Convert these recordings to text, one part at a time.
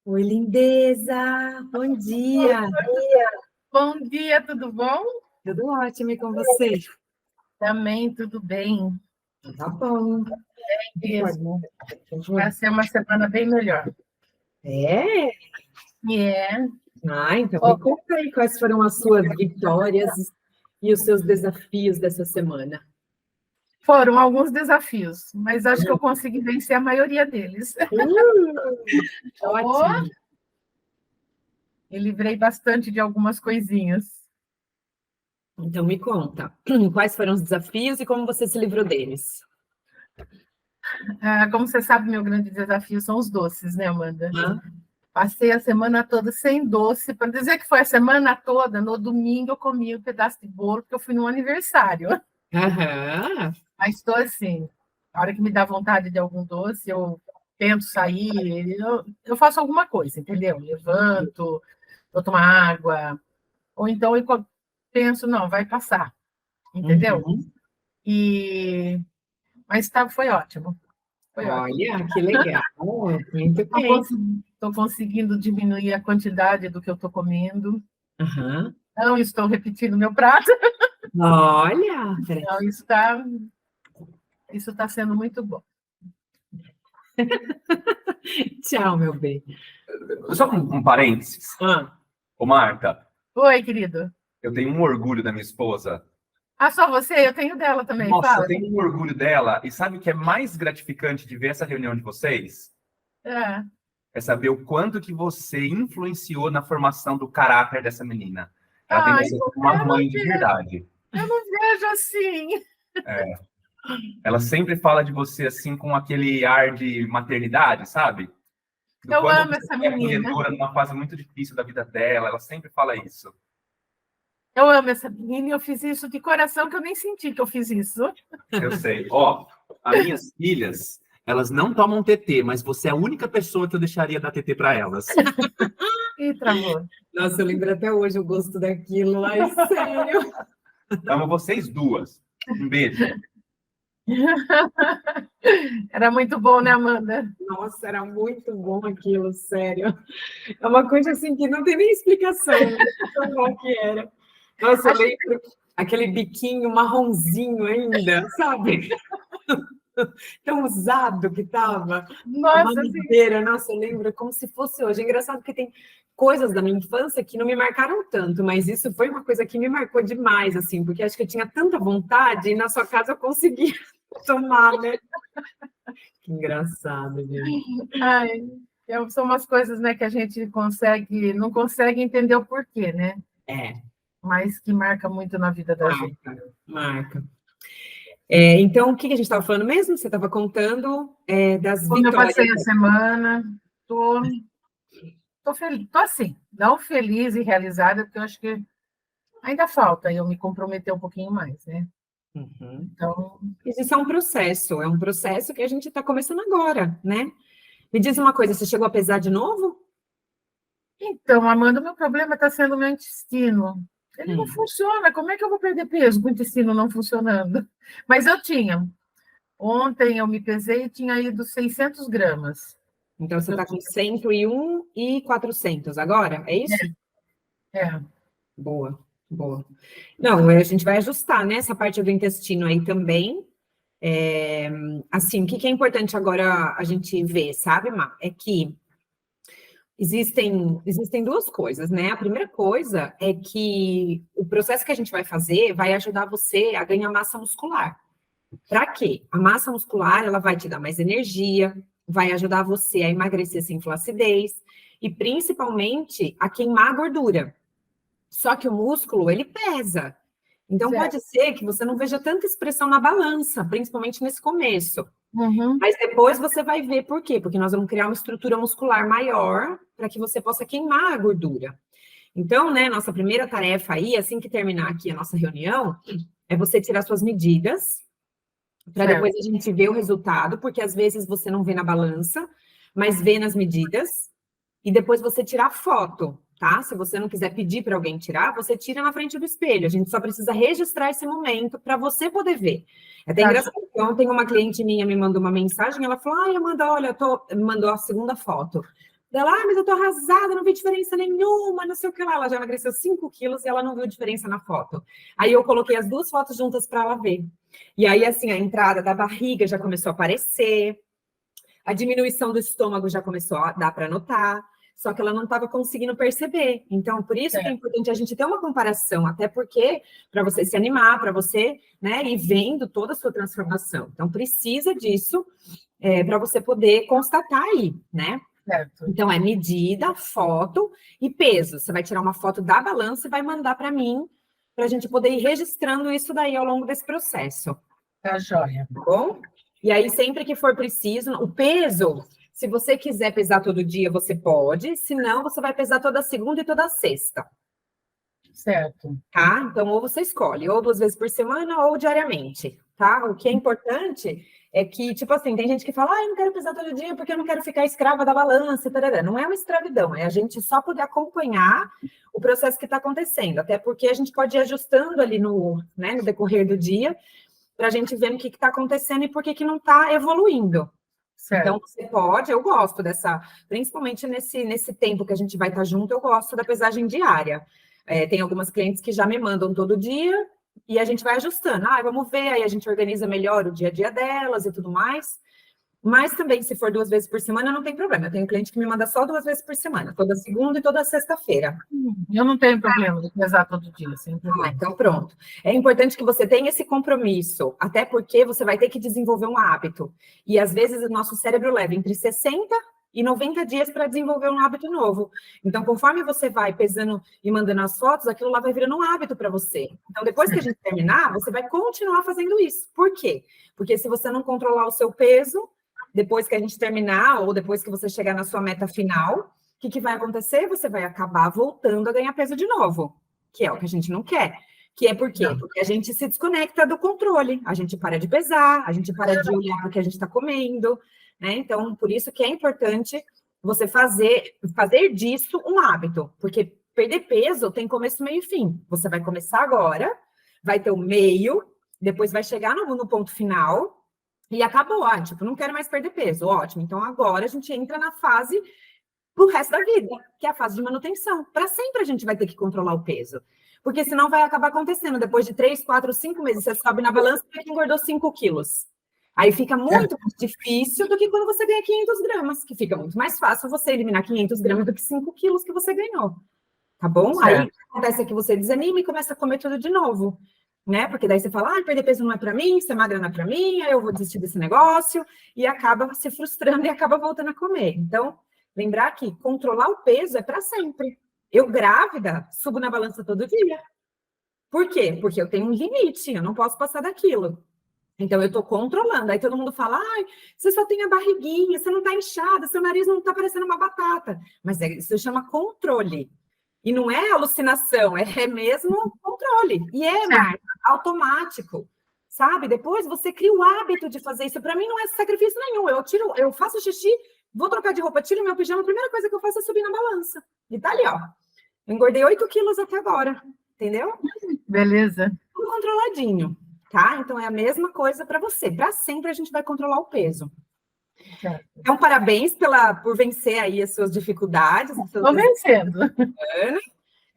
Oi, lindeza! Bom dia! Bom dia, tudo bom? Tudo ótimo e com você? Também tudo bem. Tá bom. Mesmo. Vai ser uma semana bem melhor. É? É. Então me conta aí quais foram as suas vitórias e os seus desafios dessa semana. Foram alguns desafios, mas acho que eu consegui vencer a maioria deles. Ótimo. E livrei bastante de algumas coisinhas. Então me conta, quais foram os desafios e como você se livrou deles? Como você sabe, meu grande desafio são os doces, né, Amanda? Hã? Passei a semana toda sem doce. Para dizer que foi a semana toda, no domingo eu comi um pedaço de bolo, porque eu fui num aniversário. Aham. Mas estou assim, a hora que me dá vontade de algum doce, eu tento sair, eu faço alguma coisa, entendeu? Levanto, vou tomar água, ou então eu penso, não, vai passar, entendeu? Uhum. Mas foi ótimo, foi ótimo. Olha, que legal. Muito bem. Estou conseguindo diminuir a quantidade do que eu estou comendo, Aham. não estou repetindo meu prato, Olha, então isso tá sendo muito bom. tchau, meu bem. Só um parênteses. Ô, Marta, Oi, querido. eu tenho um orgulho da minha esposa. Só você? Eu tenho dela também, Nossa, fala. eu tenho um orgulho dela. E sabe o que é mais gratificante de ver essa reunião de vocês? É. É saber o quanto que você influenciou na formação do caráter dessa menina. Ela tem Ai, você como uma mãe de verdade. eu não vejo assim. Ela sempre fala de você assim com aquele ar de maternidade, sabe? Do Eu quanto amo você essa é menina. acolhedora numa fase muito difícil da vida dela. Ela sempre fala isso. Eu amo essa menina e eu fiz isso de coração que eu nem senti que eu fiz isso. Eu sei. Ó, as minhas filhas, elas não tomam TT, mas você é a única pessoa que eu deixaria dar TT para elas. Ih, travou. Nossa, eu lembro até hoje o gosto daquilo. Ai, sério. Amo vocês duas. Um beijo. Era muito bom, né, Amanda? Nossa, era muito bom aquilo, sério. É uma coisa assim que não tem nem explicação, né? Tão bom que era. Nossa, eu lembro aquele biquinho marronzinho ainda, sabe? Tão usado que tava. A Nossa, assim, mamadeira, nossa, eu lembro como se fosse hoje. É engraçado que tem coisas da minha infância que não me marcaram tanto, mas isso foi uma coisa que me marcou demais, assim, porque acho que eu tinha tanta vontade e na sua casa eu conseguia tomar, né? Que engraçado, gente. ai, são umas coisas, né, que a gente não consegue entender o porquê, né? É, Mas que marca muito na vida da gente. marca. Então, o que a gente estava falando mesmo? Você estava contando das Como eu vitórias. passei a semana, tô feliz, tô assim, não feliz e realizada, porque eu acho que ainda falta eu me comprometer um pouquinho mais, né? Uhum. Então, Isso é um processo que a gente está começando agora, né? Me diz uma coisa, você chegou a pesar de novo? Amanda, o meu problema está sendo o meu intestino. Ele não funciona. Como é que eu vou perder peso com o intestino não funcionando? Mas eu tinha. Ontem eu me pesei e tinha ido 600 gramas. Então, você está com 101 e 400 agora, é isso? É. Boa, boa. Não, a gente vai ajustar, né? Essa parte do intestino aí também. Assim, o que é importante agora a gente ver, sabe, Má? É que existem duas coisas, né? A primeira coisa é que o processo que a gente vai fazer vai ajudar você a ganhar massa muscular. Para quê? A massa muscular, ela vai te dar mais energia, vai ajudar você a emagrecer sem flacidez e principalmente a queimar a gordura. Só que o músculo, ele pesa. Então Certo. pode ser que você não veja tanta expressão na balança, principalmente nesse começo. Uhum. Mas depois você vai ver por quê? Porque nós vamos criar uma estrutura muscular maior para que você possa queimar a gordura. Então, né, nossa primeira tarefa aí, assim que terminar aqui a nossa reunião, é você tirar suas medidas, para depois a gente ver o resultado, porque às vezes você não vê na balança, mas vê nas medidas, e depois você tirar foto, tá? Se você não quiser pedir para alguém tirar, você tira na frente do espelho. A gente só precisa registrar esse momento para você poder ver. É até engraçado que ontem uma cliente minha me mandou uma mensagem, ela falou, Amanda, olha, mandou a segunda foto. Ela, mas eu tô arrasada, não vi diferença nenhuma, não sei o que lá. Ela já emagreceu 5 quilos e ela não viu diferença na foto. Aí eu coloquei as 2 fotos juntas para ela ver. E aí, assim, a entrada da barriga já começou a aparecer, a diminuição do estômago já começou a dar para notar, só que ela não estava conseguindo perceber. Então, por isso que é importante a gente ter uma comparação, até porque, para você se animar, para você, né, ir vendo toda a sua transformação. Então, precisa disso para você poder constatar aí, né? Certo. Então, é medida, foto e peso. Você vai tirar uma foto da balança e vai mandar para mim, para a gente poder ir registrando isso daí ao longo desse processo. Tá joia. Tá bom? E aí, sempre que for preciso, o peso, se você quiser pesar todo dia, você pode. Se não, você vai pesar toda segunda e toda sexta. Certo. Tá? Então, ou você escolhe, ou 2 vezes por semana, ou diariamente, tá? O que é importante é que, tipo assim, tem gente que fala, eu não quero pesar todo dia porque eu não quero ficar escrava da balança, tarará. Não é uma escravidão, é a gente só poder acompanhar o processo que está acontecendo, até porque a gente pode ir ajustando ali no decorrer do dia, para a gente ver o que está acontecendo e por que não está evoluindo. Certo. Então, você pode, eu gosto dessa, principalmente nesse tempo que a gente vai estar junto, eu gosto da pesagem diária. Tem algumas clientes que já me mandam todo dia e a gente vai ajustando. Vamos ver, aí a gente organiza melhor o dia a dia delas e tudo mais. Mas também, se for 2 vezes por semana, não tem problema. Eu tenho cliente que me manda só 2 vezes por semana, toda segunda e toda sexta-feira. Eu não tenho problema de pesar todo dia, sem problema. Então pronto. É importante que você tenha esse compromisso, até porque você vai ter que desenvolver um hábito. E às vezes o nosso cérebro leva entre 60 e 90 dias para desenvolver um hábito novo. Então, conforme você vai pesando e mandando as fotos, aquilo lá vai virando um hábito para você. Então, depois que a gente terminar, você vai continuar fazendo isso. Por quê? Porque se você não controlar o seu peso, depois que a gente terminar, ou depois que você chegar na sua meta final, o que vai acontecer? Você vai acabar voltando a ganhar peso de novo, que é o que a gente não quer. Que é por quê? Porque a gente se desconecta do controle, a gente para de pesar, a gente para de olhar para o que a gente está comendo, né? Então, por isso que é importante você fazer disso um hábito, porque perder peso tem começo, meio e fim. Você vai começar agora, vai ter o meio, depois vai chegar no ponto final, e acabou, tipo, não quero mais perder peso, ótimo. Então, agora a gente entra na fase pro resto da vida, que é a fase de manutenção. Para sempre a gente vai ter que controlar o peso, porque senão vai acabar acontecendo. Depois de 3, 4, 5 meses, você sobe na balança e engordou 5 quilos. Aí fica muito mais difícil do que quando você ganha 500 gramas, que fica muito mais fácil você eliminar 500 gramas do que 5 quilos que você ganhou. Tá bom? Certo. Aí acontece é que você desanima e começa a comer tudo de novo. Né? Porque daí você fala, perder peso não é para mim, ser magra não é para mim, aí eu vou desistir desse negócio, e acaba se frustrando e acaba voltando a comer. Então, lembrar que controlar o peso é para sempre. Eu, grávida, subo na balança todo dia. Por quê? Porque eu tenho um limite, eu não posso passar daquilo. Então, eu estou controlando. Aí todo mundo fala, você só tem a barriguinha, você não está inchada, seu nariz não está parecendo uma batata. Mas isso chama controle. E não é alucinação, é mesmo controle. E é automático, sabe? Depois você cria o hábito de fazer isso. Para mim não é sacrifício nenhum. Eu faço xixi, vou trocar de roupa, tiro meu pijama, a primeira coisa que eu faço é subir na balança. E tá ali, ó. Eu engordei 8 quilos até agora, entendeu? Beleza. Tudo controladinho, tá? Então é a mesma coisa para você. Para sempre a gente vai controlar o peso. Certo. Então, parabéns por vencer aí as suas dificuldades. Estou vencendo.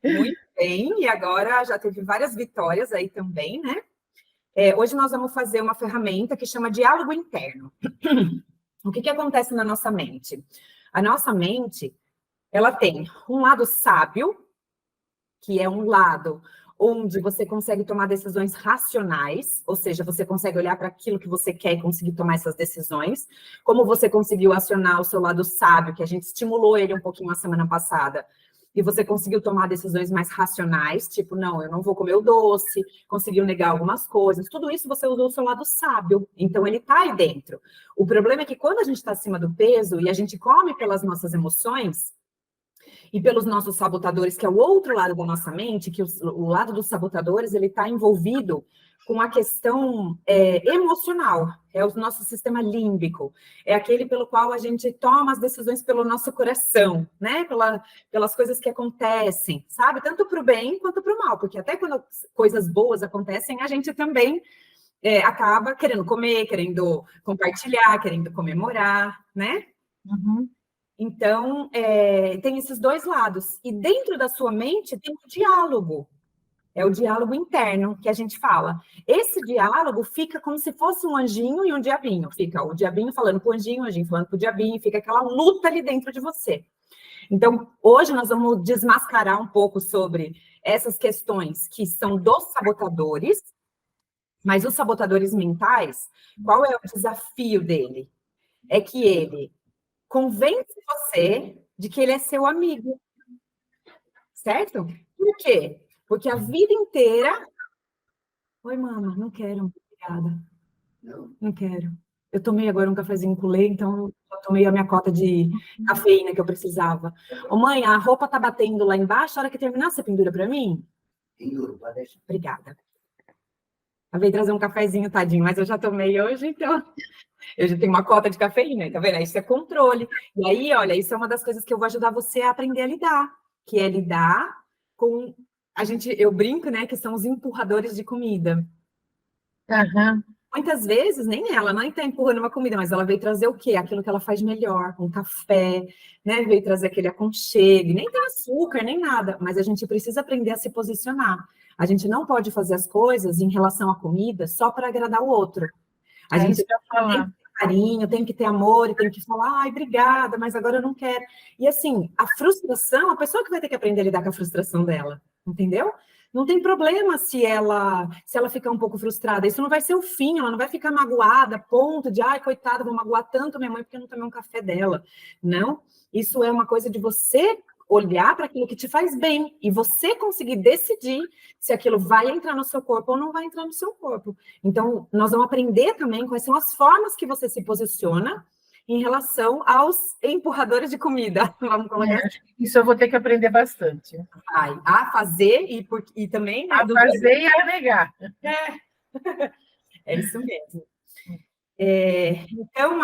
Muito bem, e agora já teve várias vitórias aí também, né? Hoje nós vamos fazer uma ferramenta que chama diálogo interno. O que acontece na nossa mente? A nossa mente, ela tem um lado sábio, que é um lado onde você consegue tomar decisões racionais, ou seja, você consegue olhar para aquilo que você quer e conseguir tomar essas decisões. Como você conseguiu acionar o seu lado sábio, que a gente estimulou ele um pouquinho a semana passada, e você conseguiu tomar decisões mais racionais, tipo, não, eu não vou comer o doce, conseguiu negar algumas coisas, tudo isso você usou o seu lado sábio, então ele está aí dentro. O problema é que quando a gente está acima do peso e a gente come pelas nossas emoções, e pelos nossos sabotadores, que é o outro lado da nossa mente, que o lado dos sabotadores, ele está envolvido com a questão emocional, é o nosso sistema límbico, é aquele pelo qual a gente toma as decisões pelo nosso coração, né? Pelas coisas que acontecem, sabe? Tanto para o bem quanto para o mal, porque até quando coisas boas acontecem, a gente também acaba querendo comer, querendo compartilhar, querendo comemorar, né? Uhum. Então, tem esses dois lados. E dentro da sua mente tem um diálogo. É o diálogo interno que a gente fala. Esse diálogo fica como se fosse um anjinho e um diabinho. Fica o diabinho falando com o anjinho falando com o diabinho, fica aquela luta ali dentro de você. Então, hoje nós vamos desmascarar um pouco sobre essas questões que são dos sabotadores, mas os sabotadores mentais, qual é o desafio dele? É que ele convence você de que ele é seu amigo, certo? Por quê? Porque a vida inteira... Oi, mama, não quero, obrigada. Não quero. Eu tomei agora um cafezinho com leite, então eu tomei a minha cota de cafeína que eu precisava. Ô, mãe, a roupa tá batendo lá embaixo, a hora que terminar, você pendura para mim? Penduro, pode deixar. Obrigada. Eu veio trazer um cafezinho, tadinho, mas eu já tomei hoje, então eu já tenho uma cota de cafeína, tá vendo? Isso é controle. E aí, olha, isso é uma das coisas que eu vou ajudar você a aprender a lidar, que é lidar com... eu brinco, né, que são os empurradores de comida. Aham. Muitas vezes, nem ela não está empurrando uma comida, mas ela veio trazer o quê? Aquilo que ela faz melhor, um café, né? Veio trazer aquele aconchego, nem tem açúcar, nem nada, mas a gente precisa aprender a se posicionar. A gente não pode fazer as coisas em relação à comida só para agradar o outro. A gente tem que ter carinho, tem que ter amor, e tem que falar, ai, obrigada, mas agora eu não quero. E assim, a frustração, a pessoa que vai ter que aprender a lidar com a frustração dela, entendeu? Não tem problema se ela ficar um pouco frustrada. Isso não vai ser o fim, ela não vai ficar magoada, ponto de, ai, coitada, vou magoar tanto minha mãe porque eu não tomei um café dela. Não, isso é uma coisa de você olhar para aquilo que te faz bem e você conseguir decidir se aquilo vai entrar no seu corpo ou não vai entrar no seu corpo. Então, nós vamos aprender também quais são as formas que você se posiciona em relação aos empurradores de comida. Vamos colocar assim. Isso eu vou ter que aprender bastante. A fazer e também... Né, a fazer e a negar. É isso mesmo. Então,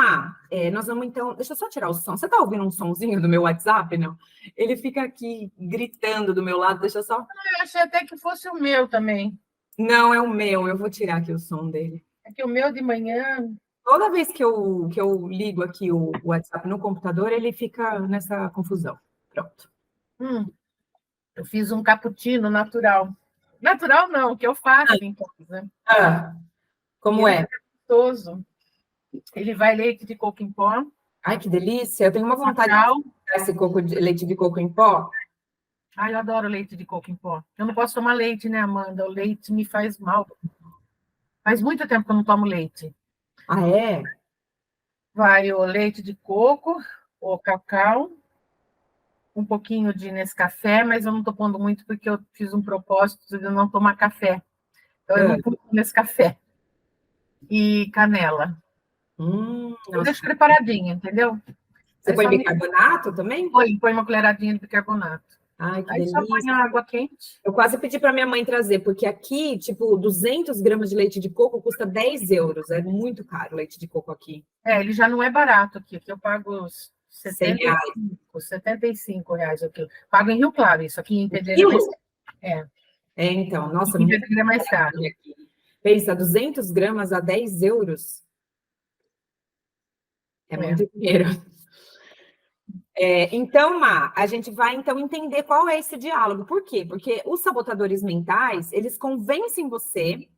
nós vamos então... Deixa eu só tirar o som. Você está ouvindo um sonzinho do meu WhatsApp, não? Ele fica aqui gritando do meu lado, deixa eu só... Eu achei até que fosse o meu também. Não, é o meu. Eu vou tirar aqui o som dele. É que o meu de manhã... Toda vez que eu ligo aqui o WhatsApp no computador, ele fica nessa confusão. Pronto. Eu fiz um cappuccino natural. Natural não, que eu faço em casa. Como é? É gostoso. Ele vai leite de coco em pó. Ai, que delícia. Eu tenho uma vontade de fazer leite de coco em pó. Ai, eu adoro leite de coco em pó. Eu não posso tomar leite, né, Amanda? O leite me faz mal. Faz muito tempo que eu não tomo leite. Ah, é? Vai o leite de coco, o cacau, um pouquinho de Nescafé, mas eu não estou pondo muito porque eu fiz um propósito de não tomar café. Então eu não ponho Nescafé. E canela. Eu deixo preparadinho, entendeu? Você põe bicarbonato também? Põe uma colheradinha de bicarbonato. Ai, que Aí delícia. só põe a água quente. Eu quase pedi para minha mãe trazer, porque aqui, tipo, 200 gramas de leite de coco custa 10 euros. É muito caro o leite de coco aqui. Ele já não é barato aqui. Aqui eu pago 75 reais aqui. Pago em Rio Claro, isso aqui em Pedreira. Então, nossa, em Pedreira é mais caro. Pensa, 200 gramas a 10 euros. É muito dinheiro. Então, Má, a gente vai então entender qual é esse diálogo. Por quê? Porque os sabotadores mentais, eles convencem você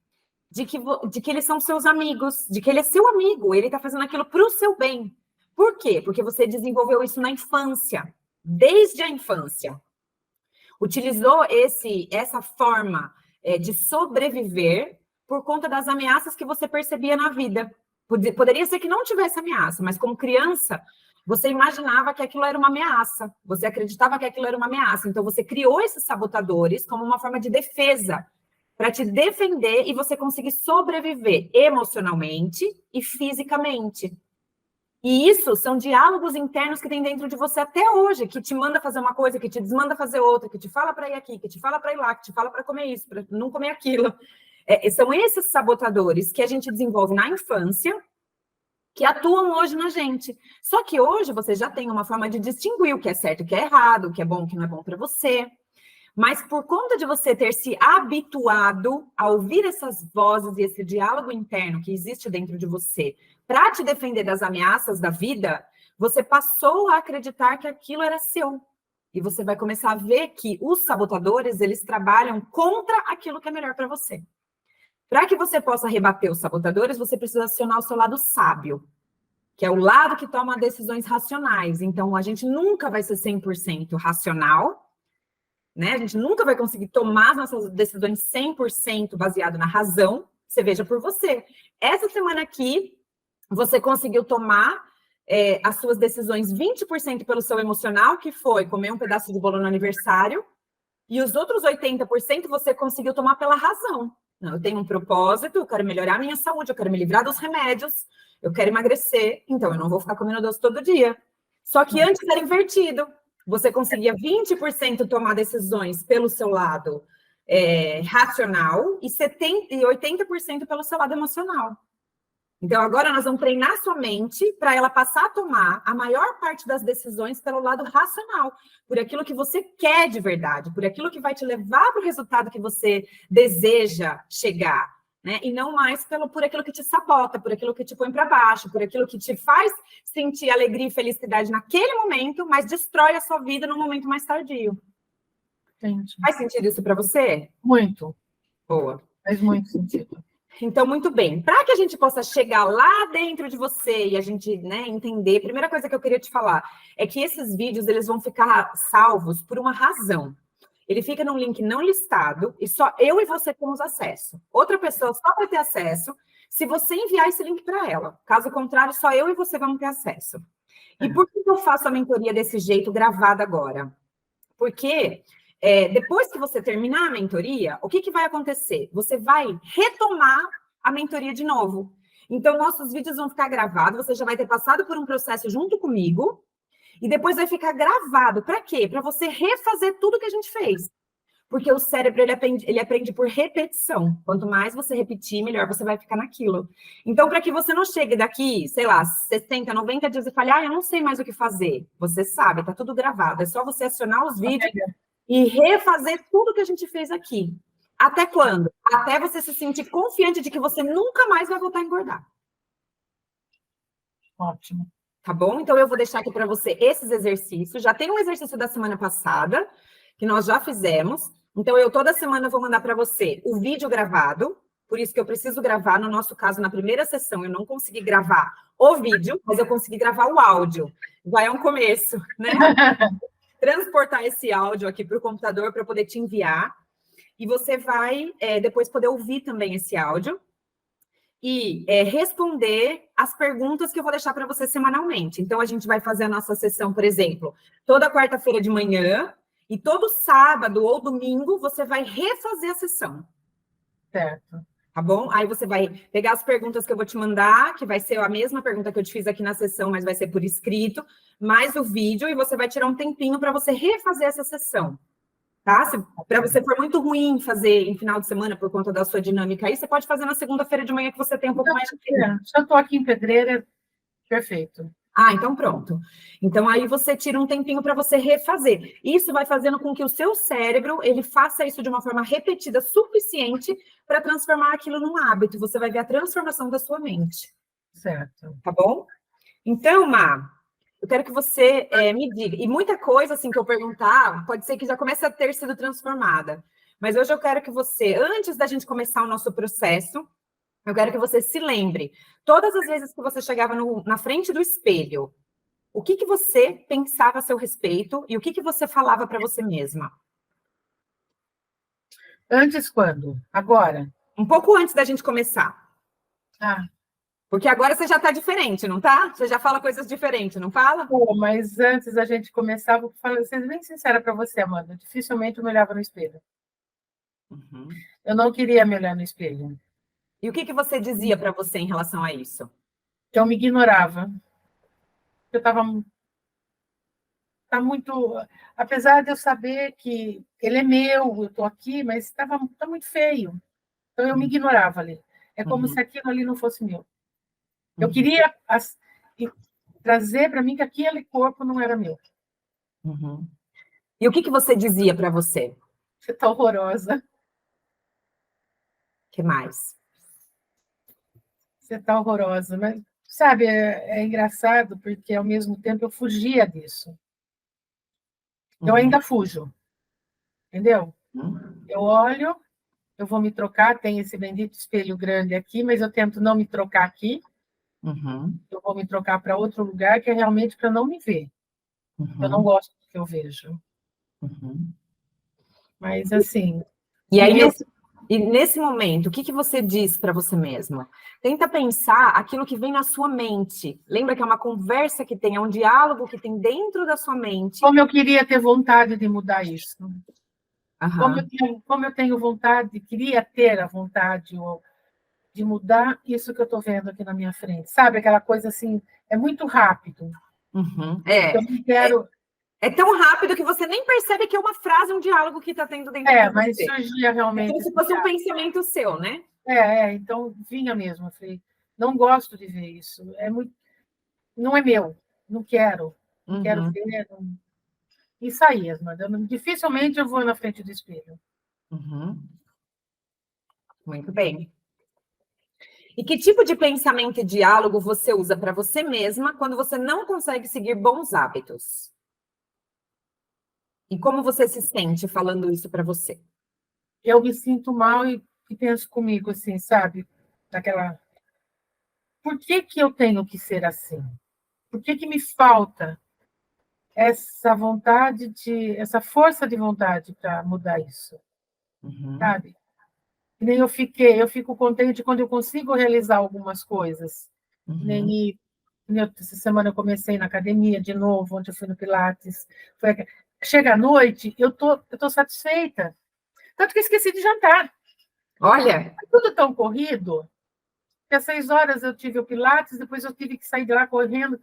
de que eles são seus amigos, de que ele é seu amigo, ele está fazendo aquilo para o seu bem. Por quê? Porque você desenvolveu isso na infância, desde a infância. Utilizou essa forma de sobreviver por conta das ameaças que você percebia na vida. Poderia ser que não tivesse ameaça, mas como criança, você imaginava que aquilo era uma ameaça, você acreditava que aquilo era uma ameaça, então você criou esses sabotadores como uma forma de defesa, para te defender e você conseguir sobreviver emocionalmente e fisicamente. E isso são diálogos internos que tem dentro de você até hoje, que te manda fazer uma coisa, que te desmanda fazer outra, que te fala para ir aqui, que te fala para ir lá, que te fala para comer isso, para não comer aquilo. São esses sabotadores que a gente desenvolve na infância, que atuam hoje na gente. Só que hoje você já tem uma forma de distinguir o que é certo e o que é errado, o que é bom e o que não é bom para você. Mas por conta de você ter se habituado a ouvir essas vozes e esse diálogo interno que existe dentro de você para te defender das ameaças da vida, você passou a acreditar que aquilo era seu. E você vai começar a ver que os sabotadores, eles trabalham contra aquilo que é melhor para você. Para que você possa rebater os sabotadores, você precisa acionar o seu lado sábio, que é o lado que toma decisões racionais. Então, a gente nunca vai ser 100% racional, né? A gente nunca vai conseguir tomar as nossas decisões 100% baseado na razão. Você veja por você. Essa semana aqui, você conseguiu tomar as suas decisões 20% pelo seu emocional, que foi comer um pedaço de bolo no aniversário, e os outros 80% você conseguiu tomar pela razão. Não, eu tenho um propósito, eu quero melhorar a minha saúde, eu quero me livrar dos remédios, eu quero emagrecer, então eu não vou ficar comendo doce todo dia. Só que antes era invertido. Você conseguia 20% tomar decisões pelo seu lado racional e 80% pelo seu lado emocional. Então, agora nós vamos treinar sua mente para ela passar a tomar a maior parte das decisões pelo lado racional, por aquilo que você quer de verdade, por aquilo que vai te levar para o resultado que você deseja chegar, né? E não mais por aquilo que te sabota, por aquilo que te põe para baixo, por aquilo que te faz sentir alegria e felicidade naquele momento, mas destrói a sua vida no momento mais tardio. Entendi. Faz sentido isso para você? Muito. Boa. Faz muito sentido. Então, muito bem. Para que a gente possa chegar lá dentro de você e a gente, né, entender, a primeira coisa que eu queria te falar é que esses vídeos eles vão ficar salvos por uma razão. Ele fica num link não listado e só eu e você temos acesso. Outra pessoa só vai ter acesso se você enviar esse link para ela. Caso contrário, só eu e você vamos ter acesso. E por que eu faço a mentoria desse jeito gravada agora? Porque depois que você terminar a mentoria, o que vai acontecer? Você vai retomar a mentoria de novo. Então, nossos vídeos vão ficar gravados, você já vai ter passado por um processo junto comigo, e depois vai ficar gravado. Para quê? Para você refazer tudo que a gente fez. Porque o cérebro, ele aprende por repetição. Quanto mais você repetir, melhor você vai ficar naquilo. Então, para que você não chegue daqui, sei lá, 60, 90 dias e fale, eu não sei mais o que fazer. Você sabe, tá tudo gravado. É só você acionar os vídeos e refazer tudo que a gente fez aqui. Até quando? Até você se sentir confiante de que você nunca mais vai voltar a engordar. Ótimo. Tá bom? Então, eu vou deixar aqui para você esses exercícios. Já tem um exercício da semana passada, que nós já fizemos. Então, eu toda semana vou mandar para você o vídeo gravado. Por isso que eu preciso gravar. No nosso caso, na primeira sessão, eu não consegui gravar o vídeo, mas eu consegui gravar o áudio. Já é um começo, né? Transportar esse áudio aqui para o computador para poder te enviar. E você vai depois poder ouvir também esse áudio e responder as perguntas que eu vou deixar para você semanalmente. Então, a gente vai fazer a nossa sessão, por exemplo, toda quarta-feira de manhã e todo sábado ou domingo você vai refazer a sessão. Certo. Tá bom? Aí você vai pegar as perguntas que eu vou te mandar, que vai ser a mesma pergunta que eu te fiz aqui na sessão, mas vai ser por escrito, mais o vídeo, e você vai tirar um tempinho para você refazer essa sessão. Tá? Se para você for muito ruim fazer em final de semana por conta da sua dinâmica aí, você pode fazer na segunda-feira de manhã que você tem um pouco mais de tempo. Já estou aqui em Pedreira, perfeito. Então pronto. Então aí você tira um tempinho para você refazer. Isso vai fazendo com que o seu cérebro, ele faça isso de uma forma repetida suficiente para transformar aquilo num hábito. Você vai ver a transformação da sua mente. Certo. Tá bom? Então, Má, eu quero que você me diga. E muita coisa assim que eu perguntar, pode ser que já comece a ter sido transformada. Mas hoje eu quero que você, antes da gente começar o nosso processo, eu quero que você se lembre, todas as vezes que você chegava na frente do espelho, o que você pensava a seu respeito e o que você falava para você mesma? Antes quando? Agora? Um pouco antes da gente começar. Porque agora você já está diferente, não tá? Você já fala coisas diferentes, não fala? Pô, mas antes da gente começar, vou ser bem sincera para você, Amanda. Dificilmente eu me olhava no espelho. Uhum. Eu não queria me olhar no espelho. E o que você dizia para você em relação a isso? Que eu me ignorava. Eu estava muito... Apesar de eu saber que ele é meu, eu estou aqui, mas tá muito feio. Então, eu me ignorava ali. É como se aquilo ali não fosse meu. Eu queria trazer para mim que aquele corpo não era meu. Uhum. E o que você dizia para você? Você está horrorosa. O que mais? Você está horrorosa, mas sabe, é engraçado, porque ao mesmo tempo eu fugia disso. Eu ainda fujo, entendeu? Eu olho, eu vou me trocar, tem esse bendito espelho grande aqui, mas eu tento não me trocar aqui, Uhum. eu vou me trocar para outro lugar, que é realmente para não me ver. Eu não Uhum. gosto do que eu vejo. Uhum. Mas, assim, E aí, e eu, nesse momento, o que que você diz para você mesma? Tenta pensar aquilo que vem na sua mente. Lembra que é uma conversa que tem, é um diálogo que tem dentro da sua mente. como eu queria ter vontade de mudar isso. Aham. Como eu tenho vontade, queria ter a vontade de mudar isso que eu estou vendo aqui na minha frente. Sabe, aquela coisa assim, é muito rápido. Uhum. Eu não quero. É tão rápido que você nem percebe que é uma frase, um diálogo que está tendo dentro de Mas você. surgia É como realmente se esse fosse um diálogo. pensamento seu, né? Então vinha mesmo. Eu falei, não gosto de ver isso. É muito, não é meu. Não quero Uhum. ver. Não... E saía, mas dificilmente eu vou na frente do espelho. Uhum. Muito bem. E que tipo de pensamento e diálogo você usa para você mesma quando você não consegue seguir bons hábitos? E como você se sente falando isso para você? Eu me sinto mal e penso comigo assim, sabe? Daquela. Por que que eu tenho que ser assim? Por que que me falta essa força de vontade para mudar isso, Uhum. sabe? Que nem eu fico contente quando eu consigo realizar algumas coisas. Uhum. Nem essa semana eu comecei na academia de novo, ontem eu fui no Pilates. Chega à noite, eu tô satisfeita. Tanto que esqueci de jantar. Olha, Tudo tão corrido, que às 6 horas eu tive o Pilates, depois eu tive que sair de lá correndo,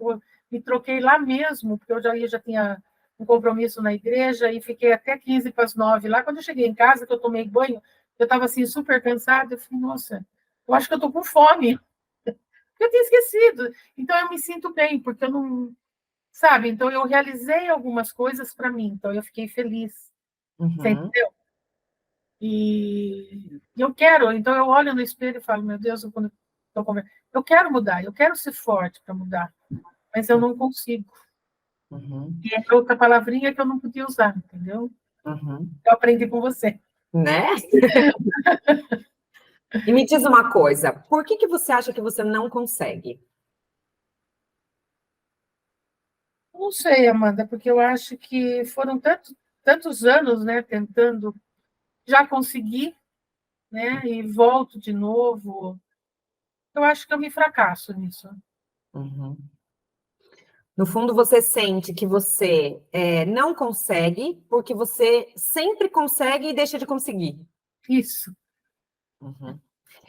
me troquei lá mesmo, porque eu já tinha um compromisso na igreja, e fiquei até 15 para as 9 lá. Quando eu cheguei em casa, que eu tomei banho, eu estava assim, super cansada, eu falei, nossa, eu acho que eu estou com fome, eu tinha esquecido. Então eu me sinto bem, porque eu não, sabe? Então eu realizei algumas coisas para mim, então eu fiquei feliz, você uhum. entendeu? E eu quero, então eu olho no espelho e falo, meu Deus, quando eu quero mudar, eu quero ser forte para mudar, mas eu não consigo. Uhum. E é outra palavrinha que eu não podia usar, entendeu? Uhum. Eu aprendi com você. Né? E me diz uma coisa, por que que você acha que você não consegue? Não sei, Amanda, porque eu acho que foram tantos anos, né, tentando, já consegui, né, e volto de novo. Eu acho que eu me fracasso nisso. Uhum. No fundo, você sente que você não consegue, porque você sempre consegue e deixa de conseguir. Isso. Uhum.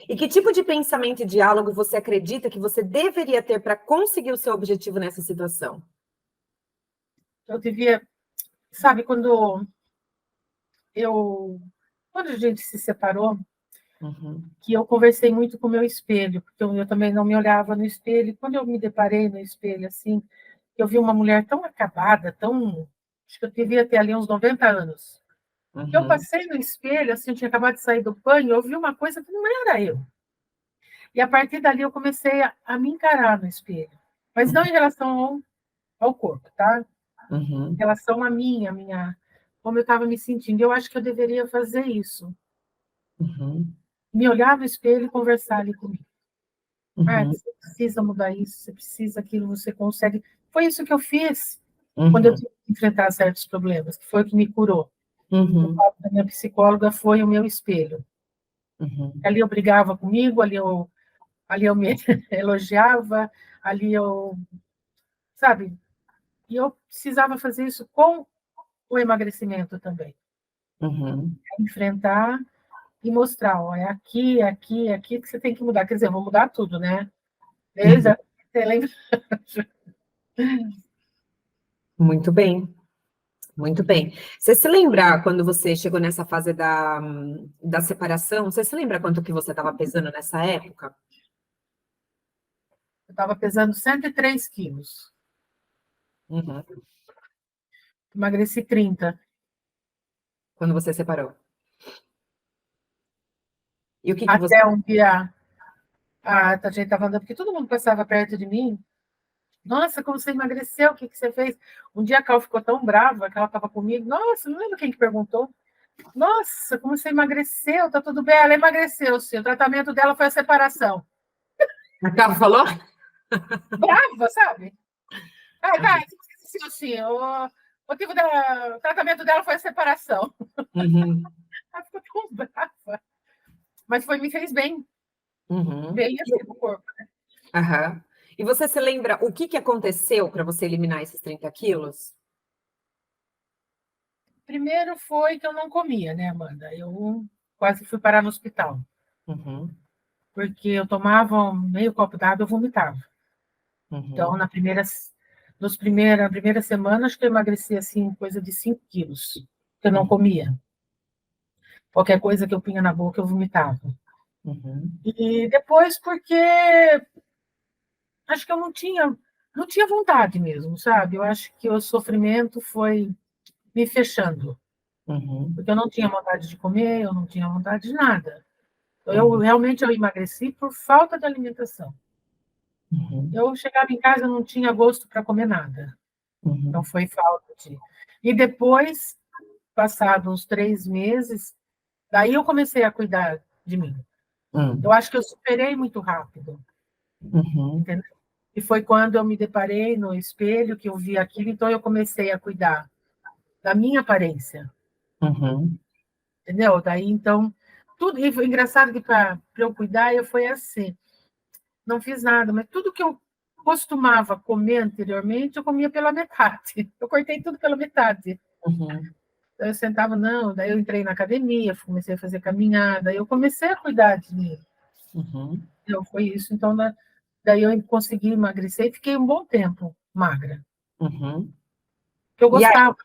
E que tipo de pensamento e diálogo você acredita que você deveria ter para conseguir o seu objetivo nessa situação? Eu devia, sabe, eu, quando a gente se separou, Uhum. que eu conversei muito com o meu espelho, porque eu também não me olhava no espelho. Quando eu me deparei no espelho, assim, eu vi uma mulher tão acabada, tão. Acho que eu devia ter ali uns 90 anos. Eu Uhum. passei no espelho, assim, eu tinha acabado de sair do banho, eu vi uma coisa que não era eu. E a partir dali eu comecei a me encarar no espelho. Mas não em relação ao corpo, tá? Em Uhum. relação a minha, como eu estava me sentindo. Eu acho que eu deveria fazer isso. Uhum. Me olhar no espelho e conversar ali comigo. Uhum. Você precisa mudar isso, você precisa aquilo, você consegue. Foi isso que eu fiz quando eu Uhum. tive que enfrentar certos problemas, que foi o que me curou. O Uhum. fato da minha psicóloga foi o meu espelho. Uhum. Ali eu brigava comigo, ali eu me elogiava, ali eu, sabe? E eu precisava fazer isso com o emagrecimento também. Uhum. Enfrentar e mostrar, ó, é aqui, é aqui que você tem que mudar. Quer dizer, eu vou mudar tudo, né? Desde Uhum. a... Você lembra? Muito bem, muito bem. Você se lembra quando você chegou nessa fase da separação? Você se lembra quanto que você estava pesando nessa época? Eu estava pesando 103 quilos. Uhum. Emagreci 30. Quando você separou? E o que que você. Até um dia. A gente estava andando, porque todo mundo passava perto de mim. Nossa, como você emagreceu, o que você fez? Um dia a Cal ficou tão brava que ela estava comigo. Nossa, não lembro quem que perguntou. Nossa, como você emagreceu, tá tudo bem? Ela emagreceu, sim. O tratamento dela foi a separação. A Carla falou? Brava, sabe? Esqueci assim, o motivo do tratamento dela foi a separação. Uhum. Ela ficou tão brava. Mas me fez bem. Uhum. Bem assim pro corpo. Aham. E você se lembra o que aconteceu para você eliminar esses 30 quilos? Primeiro foi que eu não comia, né, Amanda? Eu quase fui parar no hospital. Uhum. Porque eu tomava meio copo d'água, eu vomitava. Então, Uhum. na primeira semana, acho que eu emagreci assim, coisa de 5 quilos, que eu não comia. Qualquer coisa que eu punha na boca, eu vomitava. Uhum. E depois, porque acho que eu não tinha vontade mesmo, sabe? Eu acho que o sofrimento foi me fechando, Uhum. porque eu não tinha vontade de comer, eu não tinha vontade de nada. Eu Uhum. realmente eu emagreci por falta de alimentação. Uhum. Eu chegava em casa, eu não tinha gosto para comer nada. Não Uhum. foi falta de. E depois, passados uns 3 meses, daí eu comecei a cuidar de mim. Eu Uhum. acho que eu superei muito rápido, Uhum. entendeu? E foi quando eu me deparei no espelho que eu vi aquilo, então eu comecei a cuidar da minha aparência, Uhum. entendeu? Daí então tudo e foi engraçado que para eu cuidar eu foi assim, não fiz nada, mas tudo que eu costumava comer anteriormente eu comia pela metade. Eu cortei tudo pela metade. Uhum. Então, eu sentava, não, daí eu entrei na academia, comecei a fazer caminhada, eu comecei a cuidar de mim. Uhum. Então, foi isso. Então, daí eu consegui emagrecer e fiquei um bom tempo magra. Uhum. Que eu E aí, gostava.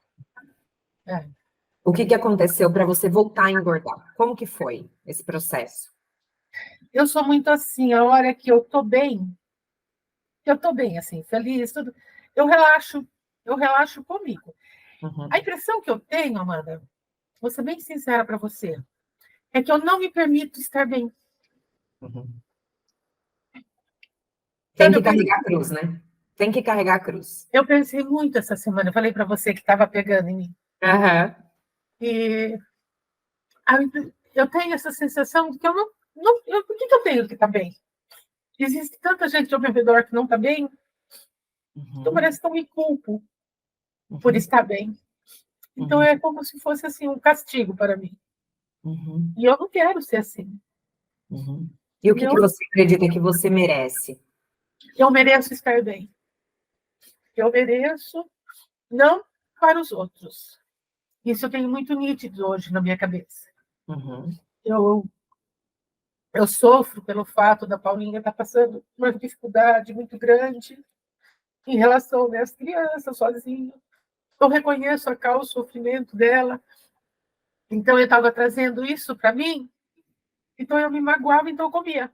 É. o que aconteceu para você voltar a engordar? Como que foi esse processo? Eu sou muito assim, a hora que eu tô bem, assim, feliz, tudo, eu relaxo comigo. A Uhum. impressão que eu tenho, Amanda, vou ser bem sincera para você, é que eu não me permito estar bem. Uhum. Tem Sabe, que carregar a cruz, né? Tem que carregar a cruz. eu pensei muito essa semana, eu falei para você que estava pegando em mim. Aham. E eu tenho essa sensação de que eu não por que eu tenho que estar bem? Existe tanta gente ao meu redor que não está bem, então Uhum. parece que eu me culpo por Uhum. estar bem. Então Uhum. é como se fosse assim um castigo para mim. Uhum. E eu não quero ser assim, Uhum. E o que entendeu? você acredita que você merece? Eu mereço estar bem. Eu mereço não para os outros. Isso eu tenho muito nítido hoje na minha cabeça. Uhum. Eu, eu sofro pelo fato da Paulinha estar passando uma dificuldade muito grande em relação às minhas crianças sozinha. Eu reconheço a causa, o sofrimento dela. Então, eu estava trazendo isso para mim, então eu me magoava, então eu comia.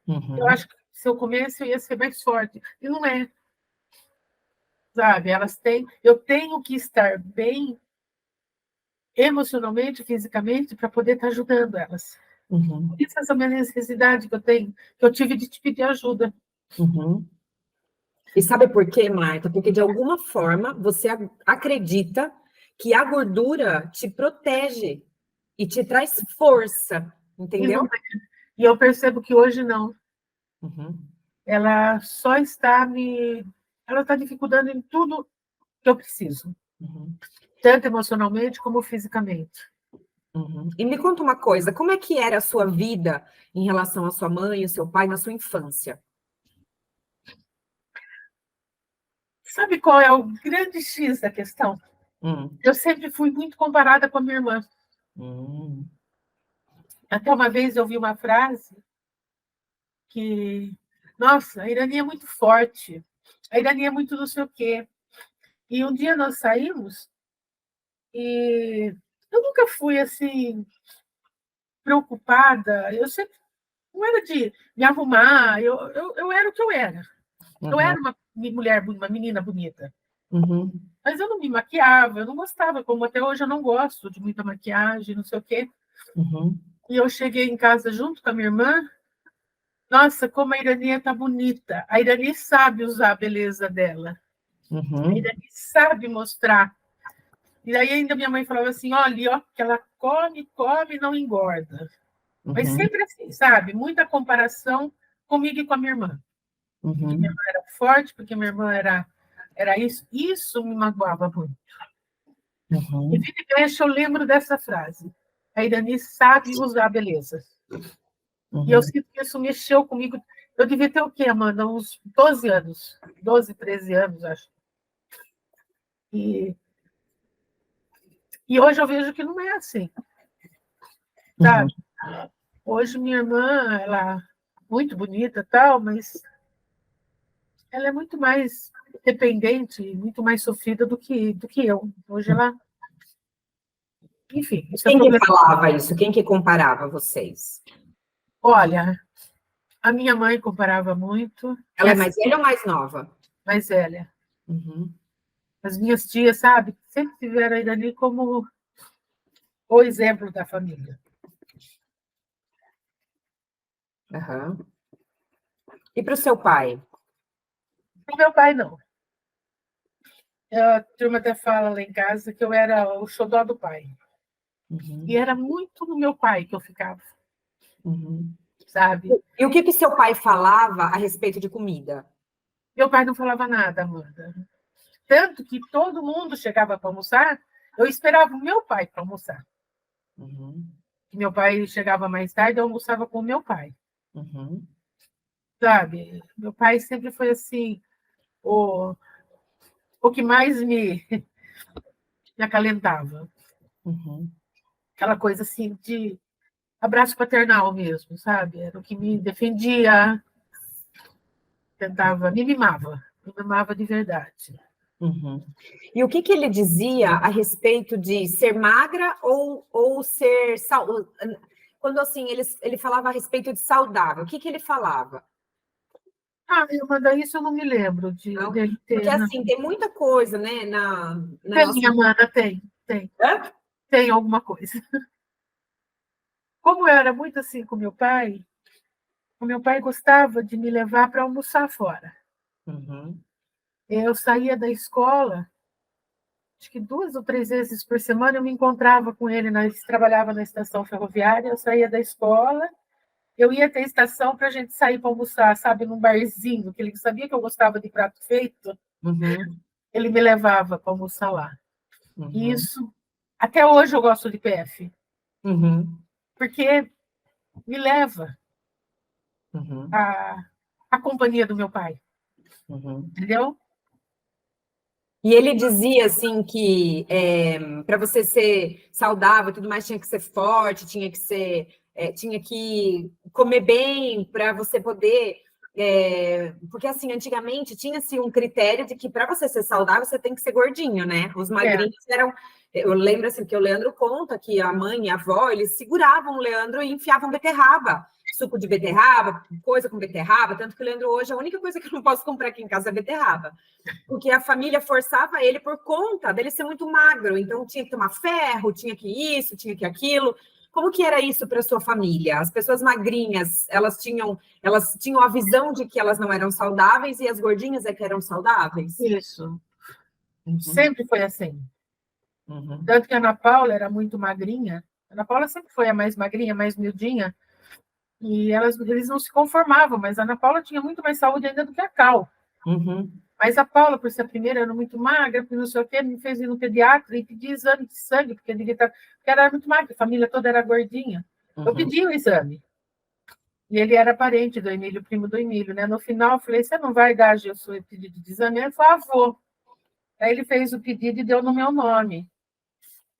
Eu Uhum. acho que se eu comesse, eu ia ser mais forte. E não é, sabe? Eu tenho que estar bem emocionalmente, fisicamente, para poder estar ajudando elas. Uhum. Essa é a minha necessidade que eu tenho, que eu tive de te pedir ajuda. Uhum. E sabe por quê, Marta? Porque de alguma forma você acredita que a gordura te protege e te traz força, E, não, entendeu? e eu percebo que hoje não. Uhum. Ela só está me. Ela está dificultando em tudo que eu preciso, Uhum. tanto emocionalmente como fisicamente. Uhum. E me conta uma coisa, como é que era a sua vida em relação à sua mãe e ao seu pai na sua infância? Sabe qual é o grande X da questão? Hum. Eu sempre fui muito comparada com a minha irmã. Hum. Até uma vez eu vi uma frase que, nossa, a Irani é muito forte, a Irani é muito não sei o quê. E um dia nós saímos e eu nunca fui assim preocupada, eu sempre não era de me arrumar, eu era o que eu era. Eu Uhum. era uma mulher, uma menina bonita. Uhum. Mas eu não me maquiava, eu não gostava, como até hoje eu não gosto de muita maquiagem, não sei o quê. Uhum. E eu cheguei em casa junto com a minha irmã. Nossa, como a Irani tá bonita. A Irani sabe usar a beleza dela. A Irani sabe mostrar. E aí ainda minha mãe falava assim, olha, ó, que ela come, come e não engorda. Mas sempre assim, sabe? Muita comparação comigo e com a minha irmã. Porque minha irmã era forte, porque minha irmã era isso. Isso me magoava muito. E vira e mexe, eu lembro dessa frase. A Irani sabe usar a beleza. E eu sinto que isso mexeu comigo. Eu devia ter o quê, Amanda? Uns 12 anos. 12, 13 anos, acho. E hoje eu vejo que não é assim. Sabe? Hoje minha irmã, ela é muito bonita e tal, mas ela é muito mais dependente, muito mais sofrida do que eu. Hoje ela... Enfim, isso é Quem que problema. falava isso? Quem que comparava vocês? Olha, a minha mãe comparava muito. Ela é mais velha ou mais nova? Mais velha. As minhas tias, sabe, sempre tiveram ele ali como o exemplo da família. E para o seu pai? Para o meu pai, não. A turma até fala lá em casa que eu era o xodó do pai. E era muito no meu pai que eu ficava. Sabe? E o que seu pai falava a respeito de comida? Meu pai não falava nada, Amanda. Tanto que todo mundo chegava para almoçar, eu esperava o meu pai para almoçar. Meu pai chegava mais tarde, eu almoçava com o meu pai. Sabe? Meu pai sempre foi assim, o que mais me acalentava. Aquela coisa assim de abraço paternal mesmo, sabe? Era o que me defendia, me mimava de verdade. E o que ele dizia a respeito de ser magra ou ser saudável? Quando assim ele falava a respeito de saudável, o que ele falava? Amanda, isso eu não me lembro dele ter. Porque assim, tem muita coisa, né? Tem, nossa... Amanda, tem. Tem alguma coisa. Como eu era muito assim com meu pai, o meu pai gostava de me levar para almoçar fora. Eu saía da escola, acho que 2 ou 3 vezes por semana eu me encontrava com ele, trabalhava na estação ferroviária, eu saía da escola, eu ia até a estação para a gente sair para almoçar, sabe, num barzinho, que ele sabia que eu gostava de prato feito, ele me levava para almoçar lá. E isso, até hoje eu gosto de PF, porque me leva a companhia do meu pai, entendeu? E ele dizia assim que para você ser saudável, tudo mais tinha que ser forte, tinha que comer bem para você poder, porque assim antigamente tinha-se um critério de que para você ser saudável você tem que ser gordinho, né? Os magrinhos eram, eu lembro assim que o Leandro conta que a mãe e a avó eles seguravam o Leandro e enfiavam beterraba. Suco de beterraba, coisa com beterraba, tanto que o Leandro hoje, a única coisa que eu não posso comprar aqui em casa é beterraba, porque a família forçava ele por conta dele ser muito magro, então tinha que tomar ferro, tinha que isso, tinha que aquilo. Como que era isso para sua família? As pessoas magrinhas, elas tinham a visão de que elas não eram saudáveis e as gordinhas é que eram saudáveis? Isso. Sempre foi assim. Tanto que a Ana Paula era muito magrinha. A Ana Paula sempre foi a mais magrinha, mais miudinha. E eles não se conformavam, mas a Ana Paula tinha muito mais saúde ainda do que a Cal. Mas a Paula, por ser a primeira, era muito magra, porque não sei o quê, me fez ir no pediatra e pedir exame de sangue, porque ela era muito magra, a família toda era gordinha. Eu pedi o exame. E ele era parente do Emílio, primo do Emílio, né? No final, eu falei, você não vai dar, Gilson, o pedido de exame? Ele falou, vou. Aí ele fez o pedido e deu no meu nome.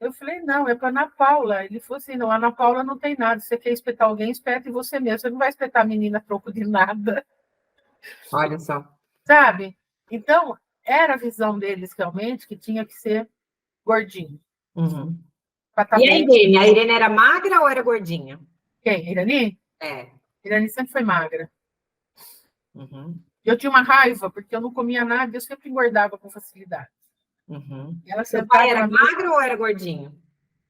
Eu falei, não, é para Ana Paula. Ele falou assim, não, a Ana Paula não tem nada. Você quer espetar alguém, espeta em você mesmo. Você não vai espetar a menina a troco de nada. Olha só. Sabe? Então, era a visão deles, realmente, que tinha que ser gordinho. E a Irene? A Irene era magra ou era gordinha? Quem? Irani? Irani sempre foi magra. Eu tinha uma raiva, porque eu não comia nada e eu sempre engordava com facilidade. Seu pai era magro ou era gordinho?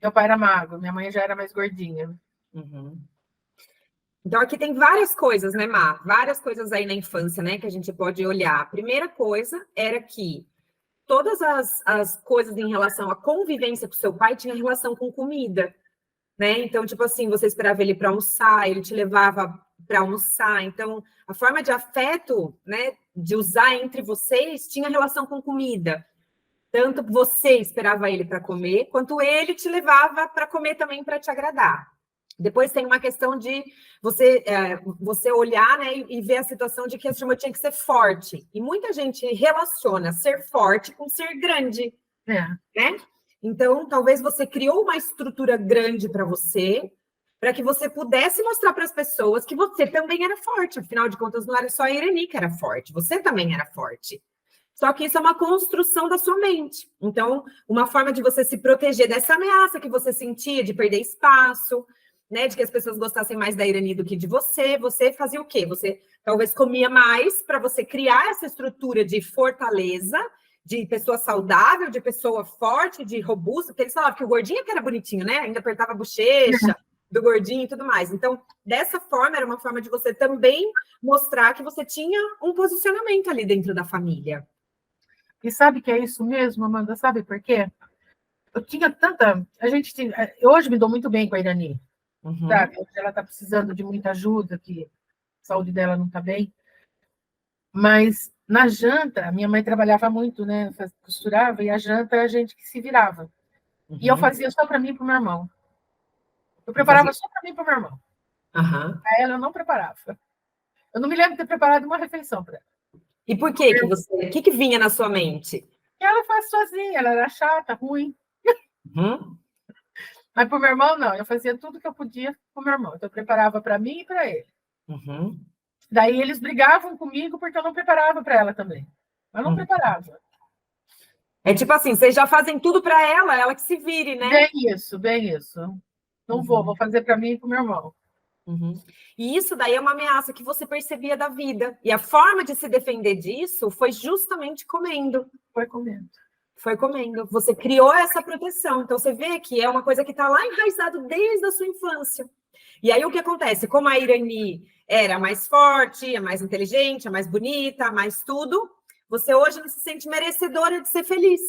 Meu pai era magro, minha mãe já era mais gordinha. Então, aqui tem várias coisas, né, Má? Várias coisas aí na infância, né, que a gente pode olhar. A primeira coisa era que todas as coisas em relação à convivência com seu pai tinha relação com comida, né? Então, tipo assim, você esperava ele para almoçar, ele te levava para almoçar. Então, a forma de afeto, né, de usar entre vocês tinha relação com comida. Tanto você esperava ele para comer, quanto ele te levava para comer também para te agradar. Depois tem uma questão de você olhar, né, e ver a situação de que a turma tinha que ser forte. E muita gente relaciona ser forte com ser grande, né? Então, talvez você criou uma estrutura grande para você, para que você pudesse mostrar para as pessoas que você também era forte. Afinal de contas, não era só a Irani que era forte, você também era forte. Só que isso é uma construção da sua mente. Então, uma forma de você se proteger dessa ameaça que você sentia de perder espaço, né, de que as pessoas gostassem mais da Irani do que de você, você fazia o quê? Você talvez comia mais para você criar essa estrutura de fortaleza, de pessoa saudável, de pessoa forte, de robusta, porque eles falavam que o gordinho é que era bonitinho, né? Ainda apertava a bochecha do gordinho e tudo mais. Então, dessa forma, era uma forma de você também mostrar que você tinha um posicionamento ali dentro da família. E sabe que é isso mesmo, Amanda? Sabe por quê? Eu tinha tanta... Eu hoje me dou muito bem com a Irani. Sabe? Ela está precisando de muita ajuda, que a saúde dela não está bem. Mas na janta, a minha mãe trabalhava muito, né? Costurava, e a janta a gente que se virava. E eu fazia só para mim e para o meu irmão. Eu preparava só para mim e para o meu irmão. Para ela eu não preparava. Eu não me lembro de ter preparado uma refeição para ela. E por que que você... O que vinha na sua mente? Ela faz sozinha, ela era chata, ruim. Mas para o meu irmão, não. Eu fazia tudo que eu podia para o meu irmão. Então, eu preparava para mim e para ele. Daí eles brigavam comigo porque eu não preparava para ela também. Eu não preparava. É tipo assim, vocês já fazem tudo para ela que se vire, né? Bem isso. Não vou fazer para mim e para o meu irmão. E isso daí é uma ameaça que você percebia da vida. E a forma de se defender disso foi justamente comendo. Foi comendo. Você criou essa proteção. Então, você vê que é uma coisa que está lá enraizado desde a sua infância. E aí, o que acontece? Como a Irani era mais forte, a mais inteligente, a mais bonita, a mais tudo, você hoje não se sente merecedora de ser feliz.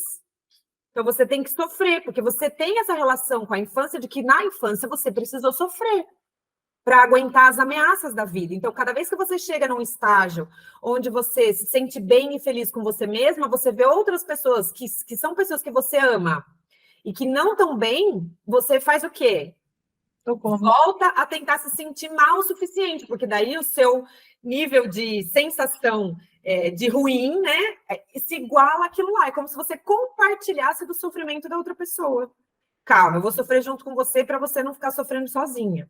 Então, você tem que sofrer, porque você tem essa relação com a infância de que na infância você precisou sofrer para aguentar as ameaças da vida. Então, cada vez que você chega num estágio onde você se sente bem e feliz com você mesma, você vê outras pessoas que são pessoas que você ama e que não estão bem, você faz o quê? Volta a tentar se sentir mal o suficiente, porque daí o seu nível de sensação de ruim, né, se iguala àquilo lá. É como se você compartilhasse do sofrimento da outra pessoa. Calma, eu vou sofrer junto com você para você não ficar sofrendo sozinha.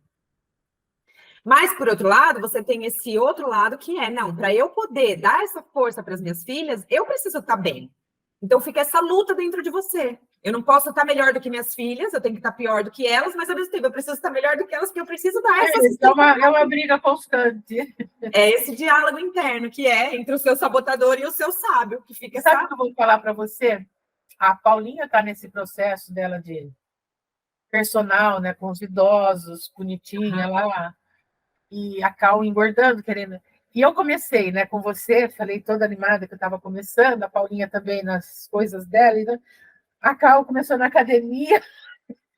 Mas, por outro lado, você tem esse outro lado que não, para eu poder dar essa força para as minhas filhas, eu preciso estar bem. Então, fica essa luta dentro de você. Eu não posso estar melhor do que minhas filhas, eu tenho que estar pior do que elas, mas, ao mesmo tempo, eu preciso estar melhor do que elas, porque eu preciso dar essa... É uma briga constante. É esse diálogo interno que é entre o seu sabotador e o seu sábio, que fica... Sabe o que eu vou falar para você? A Paulinha está nesse processo dela de personal, né, com os idosos, bonitinha lá, e a Cal engordando, querendo... E eu comecei, né, com você, falei toda animada que eu estava começando, a Paulinha também nas coisas dela, né? A Cal começou na academia.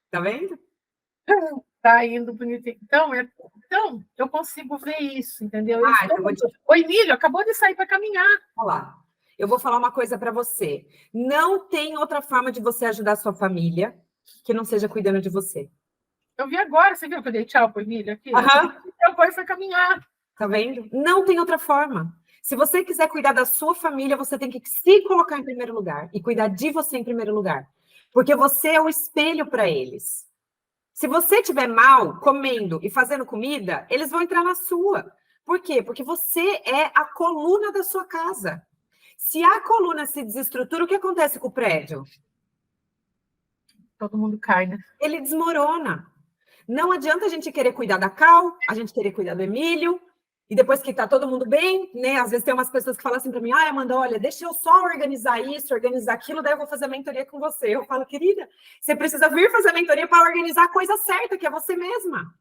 Tá vendo? Tá indo bonitinho. Então, eu consigo ver isso, entendeu? Então O Emílio acabou de sair para caminhar. Olá. Eu vou falar uma coisa para você. Não tem outra forma de você ajudar a sua família que não seja cuidando de você. Eu vi agora, você viu que eu dei tchau pro Emílio aqui? Depois foi caminhar. Tá vendo? Não tem outra forma. Se você quiser cuidar da sua família, você tem que se colocar em primeiro lugar e cuidar de você em primeiro lugar. Porque você é o espelho para eles. Se você estiver mal, comendo e fazendo comida, eles vão entrar na sua. Por quê? Porque você é a coluna da sua casa. Se a coluna se desestrutura, o que acontece com o prédio? Todo mundo cai, né? Ele desmorona. Não adianta a gente querer cuidar da Cal, a gente querer cuidar do Emílio, e depois que tá todo mundo bem, né? Às vezes tem umas pessoas que falam assim para mim, Amanda, olha, deixa eu só organizar isso, organizar aquilo, daí eu vou fazer mentoria com você. Eu falo, querida, você precisa vir fazer mentoria para organizar a coisa certa, que é você mesma.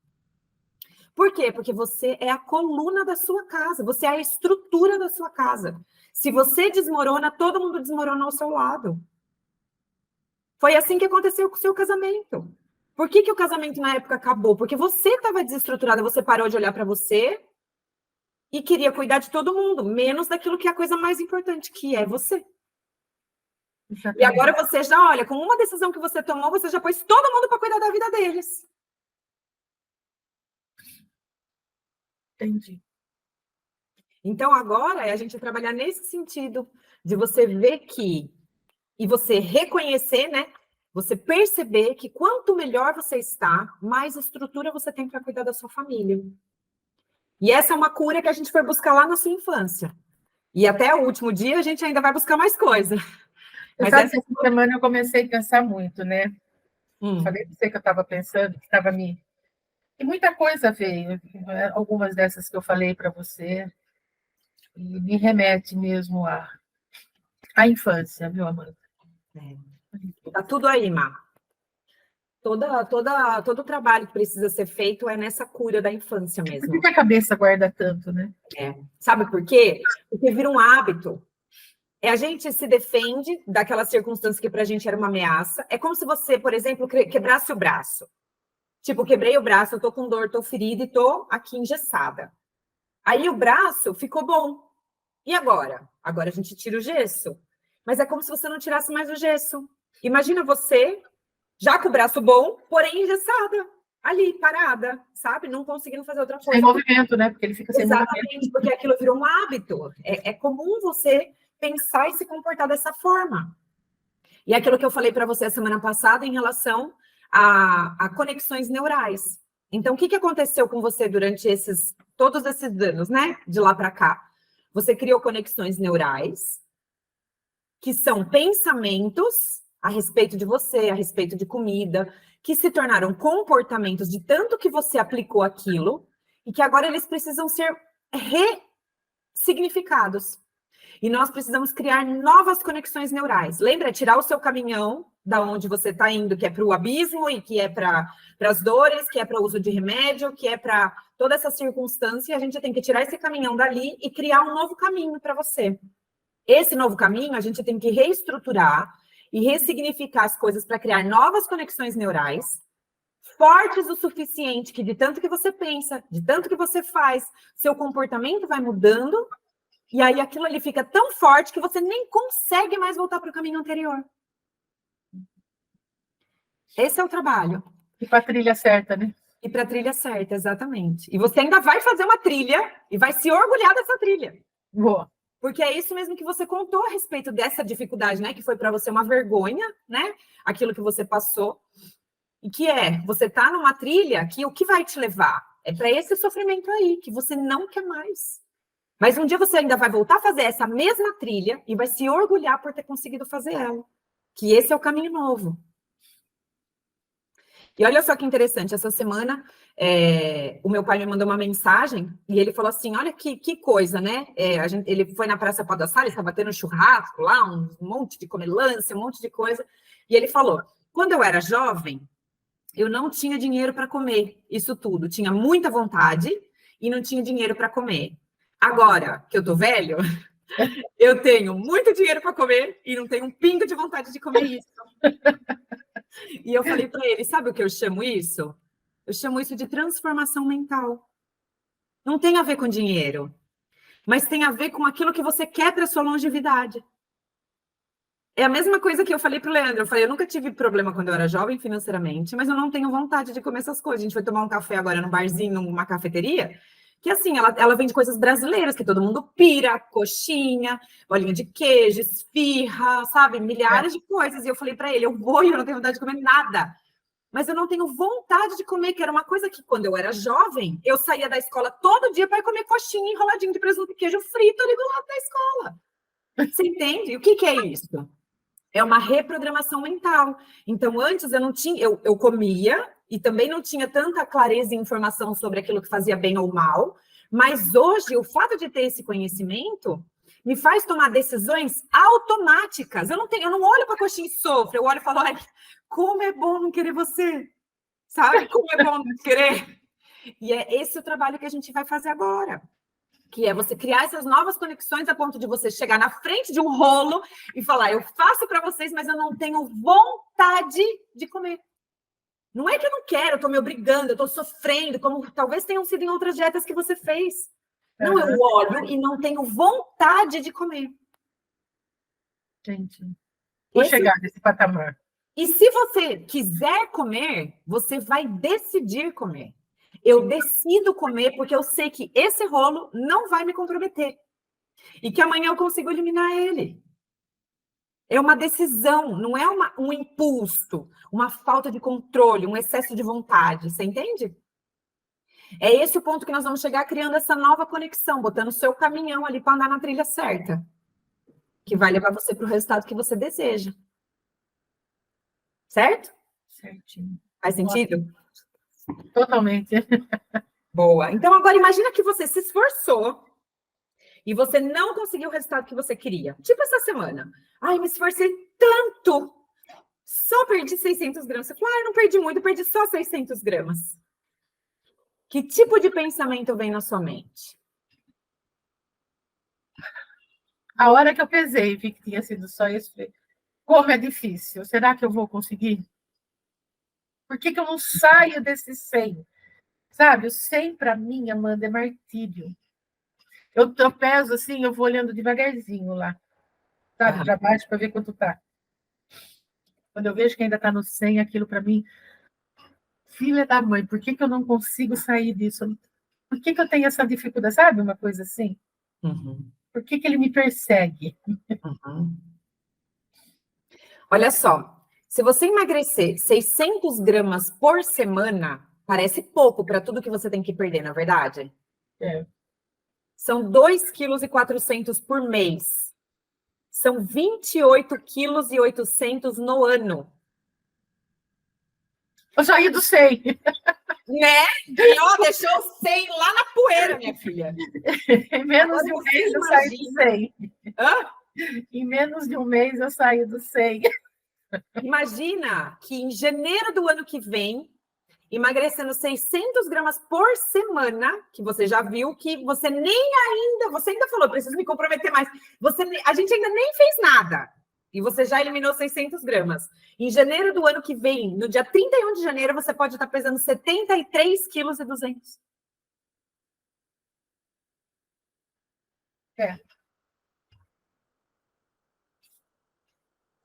Por quê? Porque você é a coluna da sua casa, você é a estrutura da sua casa. Se você desmorona, todo mundo desmorona ao seu lado. Foi assim que aconteceu com o seu casamento. Por que o casamento na época acabou? Porque você estava desestruturada, você parou de olhar para você e queria cuidar de todo mundo, menos daquilo que é a coisa mais importante, que é você. Exatamente. E agora você já olha, com uma decisão que você tomou, você já pôs todo mundo para cuidar da vida deles. Entendi. Então agora é a gente trabalhar nesse sentido, de você ver que, e você reconhecer, né? Você perceber que quanto melhor você está, mais estrutura você tem para cuidar da sua família. E essa é uma cura que a gente foi buscar lá na sua infância. E até o último dia a gente ainda vai buscar mais coisa. Mas Sabe que essa semana eu comecei a pensar muito, né? Falei para você que eu estava pensando, que estava me... E muita coisa veio, algumas dessas que eu falei para você, e me remete mesmo à infância, viu, Amanda? Tá tudo aí, Má. Todo o trabalho que precisa ser feito é nessa cura da infância mesmo. Por que a cabeça guarda tanto, né? Sabe por quê? Porque vira um hábito. A gente se defende daquela circunstância que pra gente era uma ameaça. É como se você, por exemplo, quebrasse o braço. Tipo, quebrei o braço, eu tô com dor, tô ferida e tô aqui engessada. Aí o braço ficou bom. E agora? Agora a gente tira o gesso. Mas é como se você não tirasse mais o gesso. Imagina você, já com o braço bom, porém engessada. Ali, parada, sabe? Não conseguindo fazer outra coisa. Sem movimento, né? Porque ele fica sem Exatamente, movimento. porque aquilo virou um hábito. É comum você pensar e se comportar dessa forma. E aquilo que eu falei para você a semana passada em relação a conexões neurais. Então, o que aconteceu com você durante todos esses anos, né? De lá para cá? Você criou conexões neurais, que são pensamentos a respeito de você, a respeito de comida, que se tornaram comportamentos de tanto que você aplicou aquilo, e que agora eles precisam ser ressignificados. E nós precisamos criar novas conexões neurais. Lembra? Tirar o seu caminhão da onde você está indo, que é para o abismo e que é para as dores, que é para o uso de remédio, que é para toda essa circunstância. A gente tem que tirar esse caminhão dali e criar um novo caminho para você. Esse novo caminho a gente tem que reestruturar e ressignificar as coisas para criar novas conexões neurais, fortes o suficiente que de tanto que você pensa, de tanto que você faz, seu comportamento vai mudando. E aí aquilo ali fica tão forte que você nem consegue mais voltar para o caminho anterior. Esse é o trabalho. E para a trilha certa, né? E para a trilha certa, exatamente. E você ainda vai fazer uma trilha e vai se orgulhar dessa trilha. Boa. Porque é isso mesmo que você contou a respeito dessa dificuldade, né? Que foi para você uma vergonha, né? Aquilo que você passou. E que você tá numa trilha que o que vai te levar? É para esse sofrimento aí, que você não quer mais. Mas um dia você ainda vai voltar a fazer essa mesma trilha e vai se orgulhar por ter conseguido fazer ela. Que esse é o caminho novo. E olha só que interessante, essa semana o meu pai me mandou uma mensagem e ele falou assim, olha que coisa, né? Ele foi na Praça Pau da Sala, estava tendo churrasco lá, um monte de comelância, um monte de coisa. E ele falou, quando eu era jovem, eu não tinha dinheiro para comer isso tudo. Tinha muita vontade e não tinha dinheiro para comer. Agora que eu tô velho, eu tenho muito dinheiro para comer e não tenho um pingo de vontade de comer isso. E eu falei para ele, sabe o que eu chamo isso? Eu chamo isso de transformação mental. Não tem a ver com dinheiro, mas tem a ver com aquilo que você quer para sua longevidade. É a mesma coisa que eu falei para o Leandro. Eu falei, eu nunca tive problema quando eu era jovem financeiramente, mas eu não tenho vontade de comer essas coisas. A gente foi tomar um café agora num barzinho, numa cafeteria, que assim, ela vende coisas brasileiras, que todo mundo pira, coxinha, bolinha de queijo, esfirra, sabe? Milhares de coisas. E eu falei para ele, eu vou e eu não tenho vontade de comer nada. Mas eu não tenho vontade de comer, que era uma coisa que, quando eu era jovem, eu saía da escola todo dia para comer coxinha enroladinho de presunto e queijo frito ali do lado da escola. Você entende? E o que é isso? É uma reprogramação mental. Então, antes eu não tinha, eu comia e também não tinha tanta clareza e informação sobre aquilo que fazia bem ou mal, mas hoje o fato de ter esse conhecimento me faz tomar decisões automáticas. Eu não olho para a coxinha e sofro, eu olho e falo, ai, como é bom não querer você, sabe? Como é bom não querer. E é esse o trabalho que a gente vai fazer agora. Que é você criar essas novas conexões a ponto de você chegar na frente de um rolo e falar, eu faço para vocês, mas eu não tenho vontade de comer. Não é que eu não quero, eu tô me obrigando, eu tô sofrendo, como talvez tenham sido em outras dietas que você fez. Não, eu olho e não tenho vontade de comer. Gente, vou chegar nesse patamar. E se você quiser comer, você vai decidir comer. Eu decido comer porque eu sei que esse rolo não vai me comprometer. E que amanhã eu consigo eliminar ele. É uma decisão, não é um impulso, uma falta de controle, um excesso de vontade. Você entende? É esse o ponto que nós vamos chegar criando essa nova conexão, botando o seu caminhão ali para andar na trilha certa. Que vai levar você para o resultado que você deseja. Certo? Certinho. Faz sentido? Totalmente. Boa. Então, agora imagina que você se esforçou e você não conseguiu o resultado que você queria. Tipo essa semana. Ai, me esforcei tanto. Só perdi 600 gramas. Você falou, eu não perdi muito, eu perdi só 600 gramas. Que tipo de pensamento vem na sua mente? A hora que eu pesei e vi que tinha sido só isso, falei, como é difícil. Será que eu vou conseguir? Por que eu não saio desse 100? Sabe, o 100 para mim, Amanda, é martírio. Eu peso assim, eu vou olhando devagarzinho lá. Sabe, para baixo, para ver quanto tá. Quando eu vejo que ainda está no 100, aquilo para mim, filha da mãe, por que eu não consigo sair disso? Por que eu tenho essa dificuldade? Sabe, uma coisa assim? Uhum. Por que ele me persegue? Uhum. Olha só, se você emagrecer 600 gramas por semana, parece pouco para tudo que você tem que perder, na verdade? É. São 2,4 kg por mês. São 28,8 kg no ano. Eu saí do 100. Né? E ó, deixou o 100 lá na poeira, minha filha. Em menos de um mês eu saí do 100. Hã? Em menos de um mês eu saí do 100. Imagina que em janeiro do ano que vem, emagrecendo 600 gramas por semana, que você já viu que você você ainda falou, preciso me comprometer mais. A gente ainda nem fez nada. E você já eliminou 600 gramas. Em janeiro do ano que vem, no dia 31 de janeiro, você pode estar pesando 73,2 kg. É.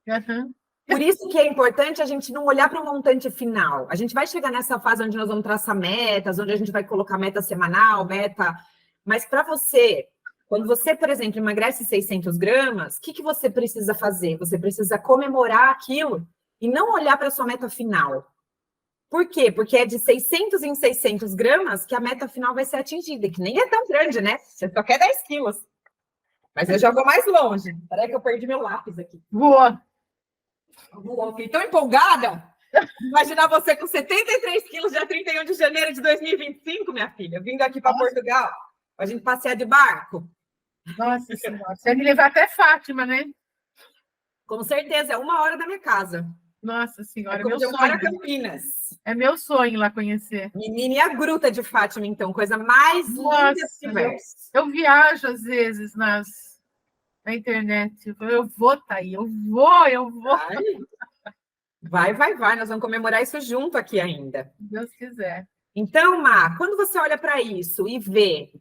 Uhum. Por isso que é importante a gente não olhar para o montante final. A gente vai chegar nessa fase onde nós vamos traçar metas, onde a gente vai colocar meta semanal, meta... Mas para você, quando você, por exemplo, emagrece 600 gramas, o que você precisa fazer? Você precisa comemorar aquilo e não olhar para a sua meta final. Por quê? Porque é de 600 em 600 gramas que a meta final vai ser atingida, que nem é tão grande, né? Você só quer 10 quilos. Mas eu já vou mais longe. Peraí que eu perdi meu lápis aqui. Boa. Fiquei tão empolgada. Imaginar você com 73 quilos dia 31 de janeiro de 2025, minha filha, vindo aqui para Portugal, para a gente passear de barco. Nossa Senhora. Você vai me levar até Fátima, né? Com certeza, é 1 hora da minha casa. Nossa Senhora, é como meu sonho. Campinas. É meu sonho lá conhecer. Menina, e a Gruta de Fátima, então? Coisa mais linda desse universo. Eu viajo, às vezes, na internet. Eu vou, Thaí, eu vou. Vai. Nós vamos comemorar isso junto aqui ainda. Se Deus quiser. Então, Má, quando você olha para isso e vê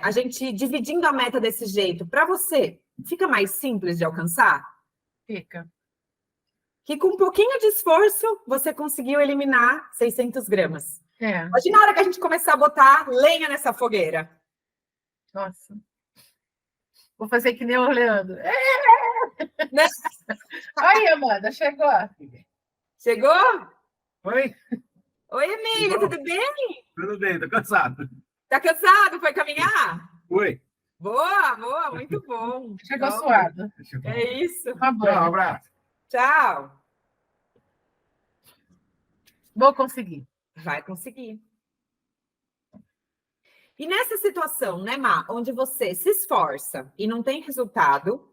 a gente dividindo a meta desse jeito, para você, fica mais simples de alcançar? Fica. Que com um pouquinho de esforço, você conseguiu eliminar 600 gramas. É. Imagina a hora que a gente começar a botar lenha nessa fogueira. Nossa. Vou fazer que nem o Leandro. Né? Aí, Amanda, chegou. Chegou? Oi? Oi, Emília, tudo bem? Tudo bem, tô cansado. Tá cansado? Foi caminhar? Oi. Boa, muito bom. Chegou suado. É isso. Tá bom. Tchau, um abraço. Tchau. Vou conseguir. Vai conseguir. E nessa situação, né, Má, onde você se esforça e não tem resultado,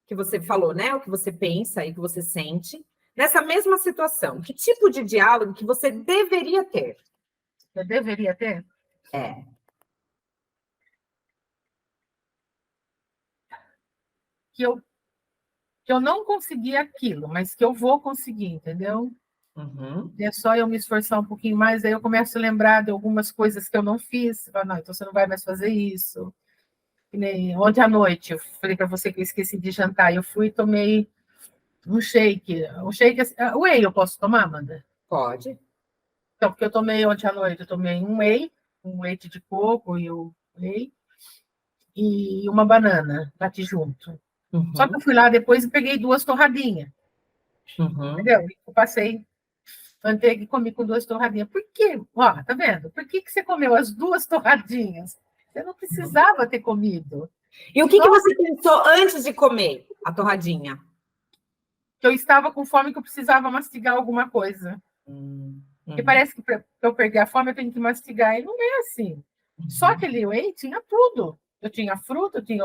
que você falou, né, o que você pensa e o que você sente, nessa mesma situação, que tipo de diálogo que você deveria ter? Eu deveria ter? É. Que eu não consegui aquilo, mas que eu vou conseguir, entendeu? Uhum. É só eu me esforçar um pouquinho mais, aí eu começo a lembrar de algumas coisas que eu não fiz. Falo, não, então você não vai mais fazer isso. Que nem ontem à noite, eu falei para você que eu esqueci de jantar. Eu fui e tomei um shake. Um shake, whey eu posso tomar, Amanda? Pode. Então, porque eu tomei ontem à noite, eu tomei um leite de coco e o whey, e uma banana, bati junto. Só que Uhum. eu fui lá depois e peguei 2 torradinhas, Uhum. entendeu? Eu passei manteiga e comi com 2 torradinhas. Por quê? Ó, tá vendo? Por que você comeu as 2 torradinhas? Você não precisava ter comido. E o que você pensou antes de comer a torradinha? Que eu estava com fome, que eu precisava mastigar alguma coisa. Porque parece que para eu perder a fome eu tenho que mastigar. E não é assim. Só aquele whey tinha tudo. Eu tinha fruta, eu tinha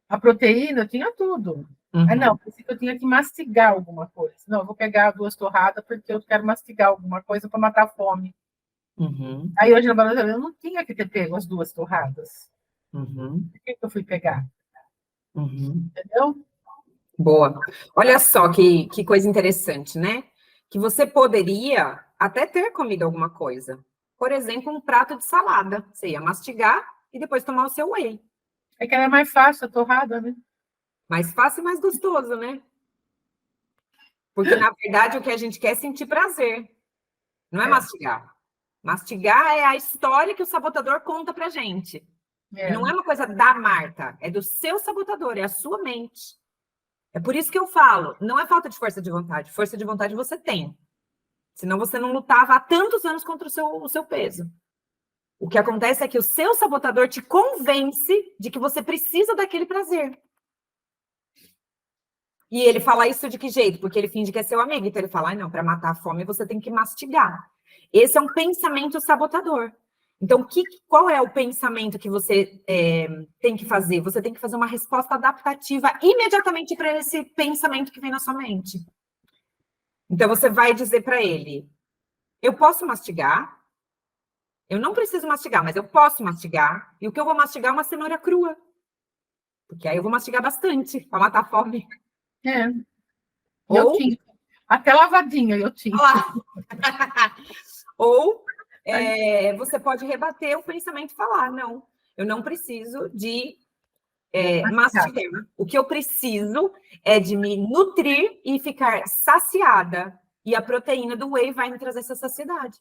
a proteína, eu tinha tudo. Ah, não, pensei que eu tinha que mastigar alguma coisa. Não, eu vou pegar 2 torradas porque eu quero mastigar alguma coisa para matar a fome. Uhum. Aí hoje na balança eu não tinha que ter pego as 2 torradas. Uhum. Por que eu fui pegar? Uhum. Entendeu? Boa. Olha só que coisa interessante, né? Que você poderia até ter comido alguma coisa. Por exemplo, um prato de salada. Você ia mastigar e depois tomar o seu whey. É que era mais fácil a torrada, né? Mais fácil e mais gostoso, né? Porque, na verdade, o que a gente quer é sentir prazer. Não é mastigar. Mastigar é a história que o sabotador conta pra gente. E não é uma coisa da Marta, é do seu sabotador, é a sua mente. É por isso que eu falo, não é falta de força de vontade você tem. Senão você não lutava há tantos anos contra o seu peso. O que acontece é que o seu sabotador te convence de que você precisa daquele prazer. E ele fala isso de que jeito? Porque ele finge que é seu amigo. Então ele fala, não, para matar a fome você tem que mastigar. Esse é um pensamento sabotador. Então, qual é o pensamento que você tem que fazer? Você tem que fazer uma resposta adaptativa imediatamente para esse pensamento que vem na sua mente. Então, você vai dizer para ele, eu posso mastigar, eu não preciso mastigar, mas eu posso mastigar, e o que eu vou mastigar é uma cenoura crua. Porque aí eu vou mastigar bastante para matar a fome. É. Ou, Eu tinha. Até lavadinha eu tinha. Ou você pode rebater o pensamento e falar, não, eu não preciso de mastigar. O que eu preciso é de me nutrir e ficar saciada. E a proteína do whey vai me trazer essa saciedade.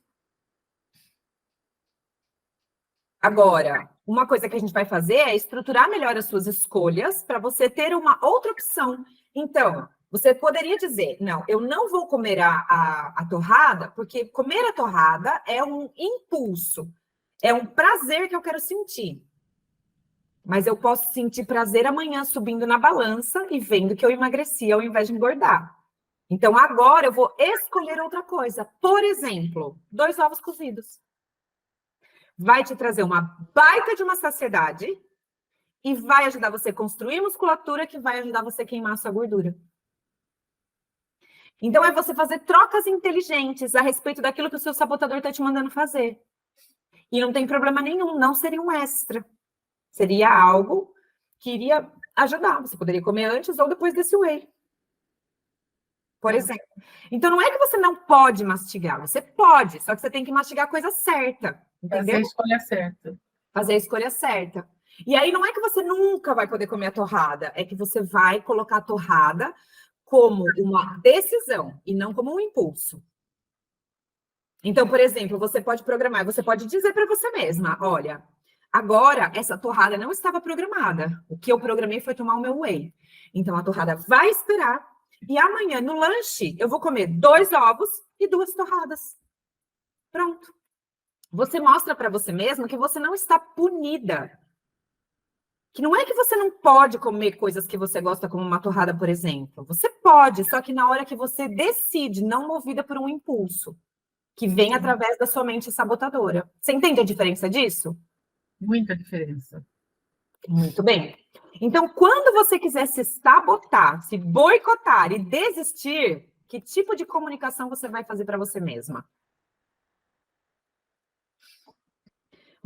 Agora, uma coisa que a gente vai fazer é estruturar melhor as suas escolhas para você ter uma outra opção. Então, você poderia dizer, não, eu não vou comer a torrada, porque comer a torrada é um impulso, é um prazer que eu quero sentir. Mas eu posso sentir prazer amanhã subindo na balança e vendo que eu emagreci ao invés de engordar. Então, agora eu vou escolher outra coisa. Por exemplo, 2 ovos cozidos. Vai te trazer uma baita de uma saciedade e vai ajudar você a construir musculatura que vai ajudar você a queimar a sua gordura. Então, é você fazer trocas inteligentes a respeito daquilo que o seu sabotador está te mandando fazer. E não tem problema nenhum, não seria um extra. Seria algo que iria ajudar. Você poderia comer antes ou depois desse whey. Por exemplo. Então, não é que você não pode mastigar, você pode, só que você tem que mastigar a coisa certa. Entendeu? Fazer a escolha certa. Fazer a escolha certa. E aí não é que você nunca vai poder comer a torrada, é que você vai colocar a torrada como uma decisão e não como um impulso. Então, por exemplo, você pode programar, você pode dizer para você mesma, olha, agora essa torrada não estava programada. O que eu programei foi tomar o meu whey. Então a torrada vai esperar e amanhã no lanche eu vou comer 2 ovos e 2 torradas. Pronto. Você mostra para você mesma que você não está punida. Que não é que você não pode comer coisas que você gosta, como uma torrada, por exemplo. Você pode, só que na hora que você decide, não movida por um impulso, que vem através da sua mente sabotadora. Você entende a diferença disso? Muita diferença. Muito bem. Então, quando você quiser se sabotar, se boicotar e desistir, que tipo de comunicação você vai fazer para você mesma?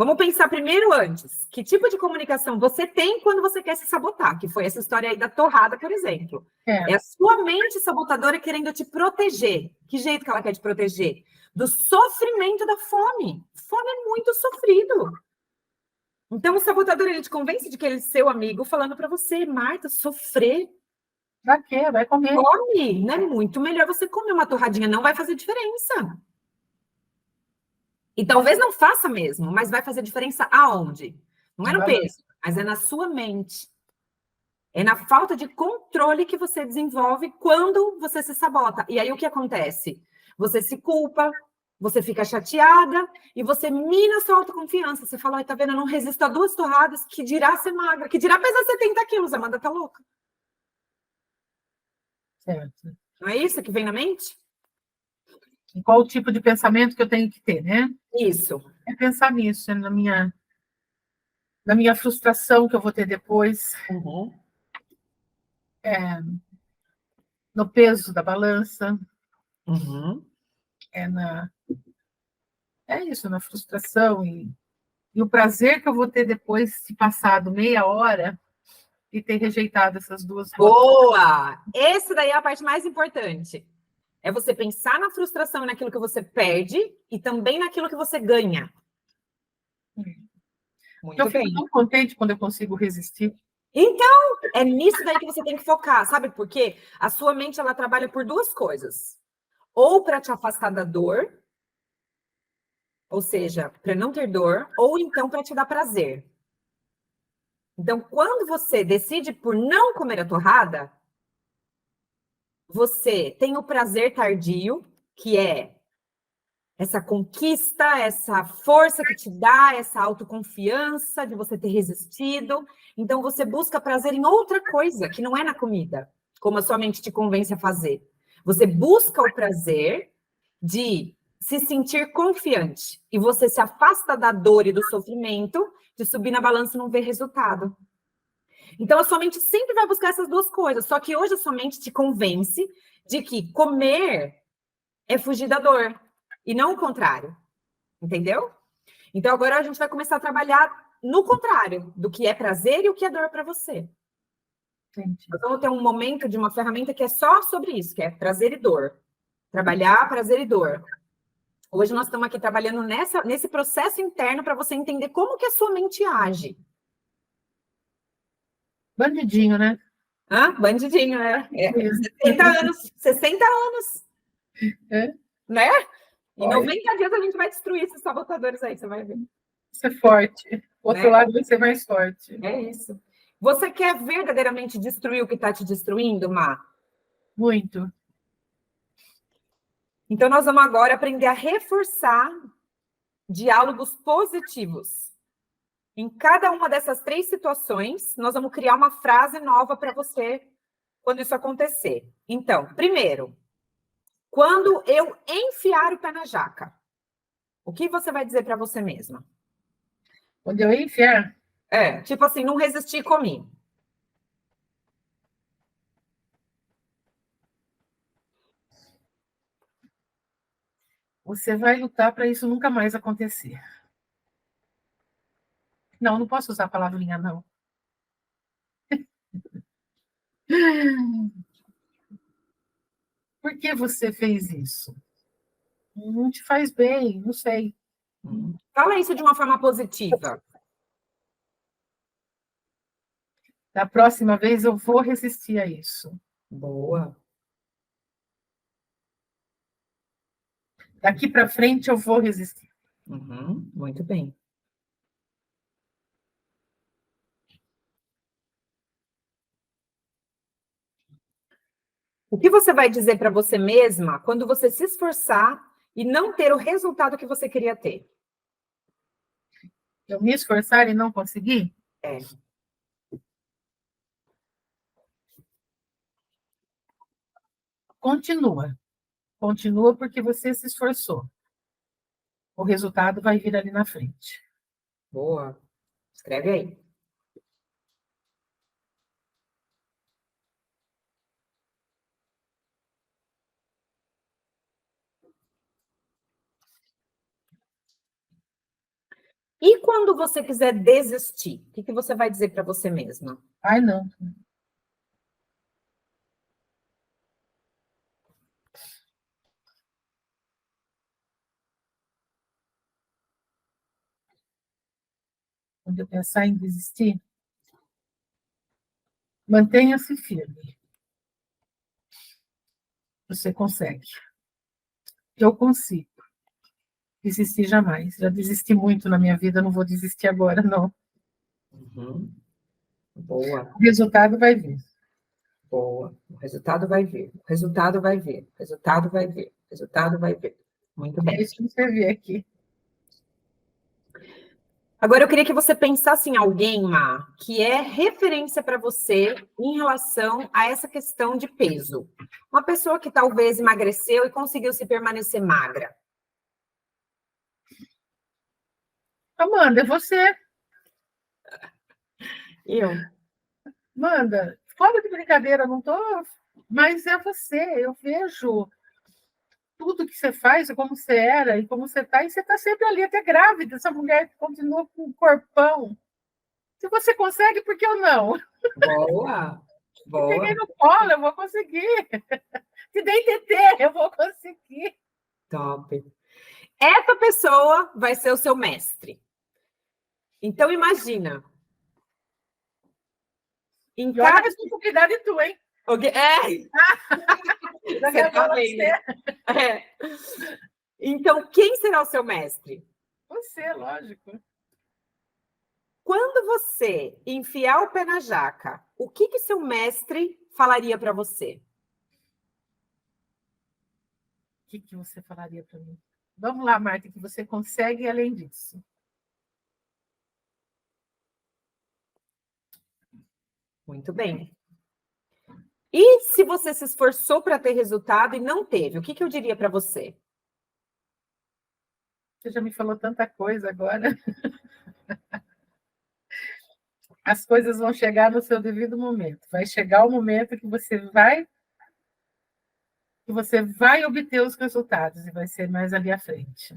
Vamos pensar primeiro antes. Que tipo de comunicação você tem quando você quer se sabotar? Que foi essa história aí da torrada, por exemplo. É a sua mente sabotadora querendo te proteger. Que jeito que ela quer te proteger? Do sofrimento da fome. Fome é muito sofrido. Então, o sabotador, ele te convence de que ele é seu amigo, falando para você, Marta, sofrer. Pra quê? Vai comer. Come, não é muito melhor você comer uma torradinha, não vai fazer diferença. E talvez não faça mesmo, mas vai fazer diferença aonde? Não é no peso, mas é na sua mente. É na falta de controle que você desenvolve quando você se sabota. E aí o que acontece? Você se culpa, você fica chateada e você mina a sua autoconfiança. Você fala, tá vendo, eu não resisto a 2 torradas, que dirá ser magra, que dirá pesar 70 quilos, Amanda tá louca. Certo. Não é isso que vem na mente? E qual o tipo de pensamento que eu tenho que ter, né? Isso. É pensar nisso, na minha frustração que eu vou ter depois, Uhum. no peso da balança, Uhum. é isso, na frustração e o prazer que eu vou ter depois de passado meia hora e ter rejeitado essas 2 rotas. Boa! Esse daí é a parte mais importante. É você pensar na frustração e naquilo que você perde e também naquilo que você ganha. Muito Eu fico bem. tão contente quando eu consigo resistir. Então, é nisso daí que você tem que focar, sabe por quê? A sua mente, ela trabalha por 2 coisas. Ou para te afastar da dor, ou seja, para não ter dor, ou então para te dar prazer. Então, quando você decide por não comer a torrada, você tem o prazer tardio, que é essa conquista, essa força que te dá, essa autoconfiança de você ter resistido. Então, você busca prazer em outra coisa, que não é na comida, como a sua mente te convence a fazer. Você busca o prazer de se sentir confiante. E você se afasta da dor e do sofrimento de subir na balança e não ver resultado. Então, a sua mente sempre vai buscar essas 2 coisas. Só que hoje a sua mente te convence de que comer é fugir da dor. E não o contrário. Entendeu? Então, agora a gente vai começar a trabalhar no contrário do que é prazer e o que é dor para você. Entendi. Nós vamos ter um momento de uma ferramenta que é só sobre isso, que é prazer e dor. Trabalhar prazer e dor. Hoje nós estamos aqui trabalhando nesse processo interno para você entender como que a sua mente age. Bandidinho, né? Hã? Bandidinho, né? 60 anos, 60 anos, É. né? Em Olha. 90 dias a gente vai destruir esses sabotadores aí, você vai ver. Ser forte. O outro Né? lado vai ser mais forte. É isso. Você quer verdadeiramente destruir o que está te destruindo, Má? Muito. Então, nós vamos agora aprender a reforçar diálogos positivos. Em cada uma dessas 3 situações, nós vamos criar uma frase nova para você quando isso acontecer. Então, primeiro, quando eu enfiar o pé na jaca, o que você vai dizer para você mesma? Quando eu enfiar, Tipo assim, não resisti e comi. você vai lutar para isso nunca mais acontecer. Não, não posso usar a palavrinha, não. Por que você fez isso? Não te faz bem, não sei. Fala isso de uma forma positiva. Da próxima vez eu vou resistir a isso. Boa. Daqui para frente eu vou resistir. Uhum, muito bem. O que você vai dizer para você mesma quando você se esforçar e não ter o resultado que você queria ter? Eu me esforçar e não conseguir? É. Continua. Continua porque você se esforçou. O resultado vai vir ali na frente. Boa. Escreve aí. E quando você quiser desistir, o que você vai dizer para você mesma? Ai, não. Quando eu pensar em desistir, mantenha-se firme. Você consegue. Eu consigo. Desistir jamais. Já desisti muito na minha vida, não vou desistir agora, não. Uhum. Boa, O resultado vai vir. boa. O resultado vai vir. O resultado vai vir. O resultado vai vir. O resultado vai vir. Muito É bem. isso que você vê aqui. Agora eu queria que você pensasse em alguém, Má, que é referência para você em relação a essa questão de peso. Uma pessoa que talvez emagreceu e conseguiu se permanecer magra. Amanda, é você. Eu. Amanda, fora de brincadeira, não tô. Mas é você. Eu vejo tudo que você faz, como você era e como você está, e você está sempre ali, até grávida. Essa mulher continua com um corpão. Se você consegue, por que eu não? Boa, Se peguei boa. no colo, eu vou conseguir. Se dei TT, eu vou conseguir. Top. Essa pessoa vai ser o seu mestre. Então, imagina. Em E olha a cada... responsabilidade tua, hein? Você tá bem, né? É. Então, quem será o seu mestre? Você, lógico. Quando você enfiar o pé na jaca, o que seu mestre falaria para você? O que você falaria para mim? Vamos lá, Marta, que você consegue além disso. Muito bem. E se você se esforçou para ter resultado e não teve, o que eu diria para você? Você já me falou tanta coisa agora. As coisas vão chegar no seu devido momento. Vai chegar o momento que você obter os resultados e vai ser mais ali à frente.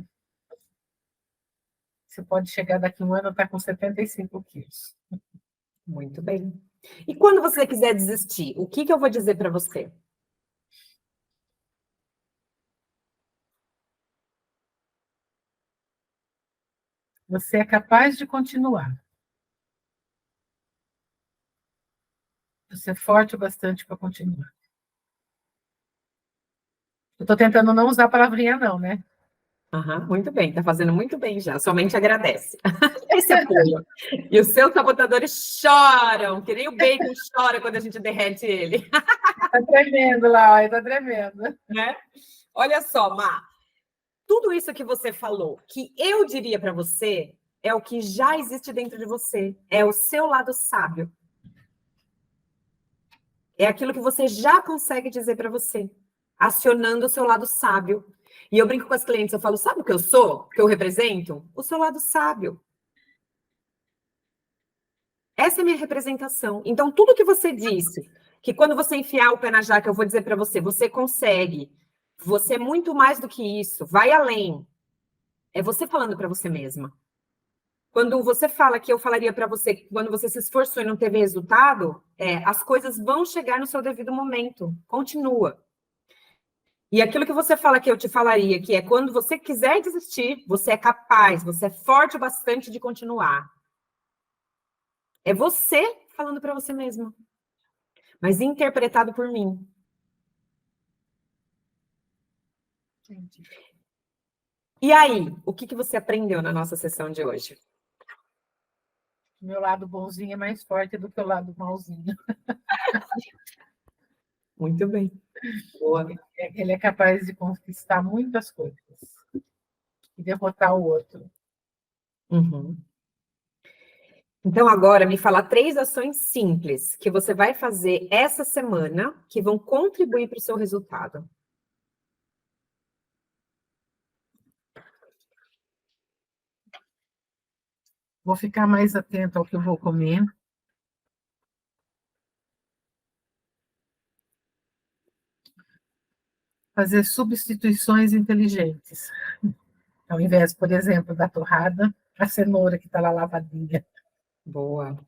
Você pode chegar daqui a um ano e estar com 75 quilos. Muito bem. E quando você quiser desistir, o que eu vou dizer para você? Você é capaz de continuar. Você é forte o bastante para continuar. Eu estou tentando não usar a palavrinha não, né? Uhum, muito bem, está fazendo muito bem já. Somente agradece esse apoio. E os seus sabotadores choram, que nem o bacon chora quando a gente derrete ele. Está tremendo lá, está tremendo. Né? Olha só, Má, tudo isso que você falou, que eu diria para você, é o que já existe dentro de você. É o seu lado sábio. É aquilo que você já consegue dizer para você, acionando o seu lado sábio. E eu brinco com as clientes, eu falo, sabe o que eu sou? O que eu represento? O seu lado sábio. Essa é a minha representação. Então, tudo que você disse, que quando você enfiar o pé na jaca, eu vou dizer para você, você consegue. Você é muito mais do que isso. Vai além. É você falando para você mesma. Quando você fala que eu falaria para você, quando você se esforçou e não teve resultado, as coisas vão chegar no seu devido momento. Continua. E aquilo que você fala que eu te falaria, que é quando você quiser desistir, você é capaz, você é forte o bastante de continuar. É você falando para você mesmo, mas interpretado por mim. Entendi. E aí, o que você aprendeu na nossa sessão de hoje? O meu lado bonzinho é mais forte do que o lado malzinho. Muito bem. Boa. Ele é capaz de conquistar muitas coisas e derrotar o outro. Uhum. Então, agora, me fala 3 ações simples que você vai fazer essa semana que vão contribuir para o seu resultado. Vou ficar mais atento ao que eu vou comer. Fazer substituições inteligentes. Ao invés, por exemplo, da torrada, a cenoura que está lá lavadinha. Boa. O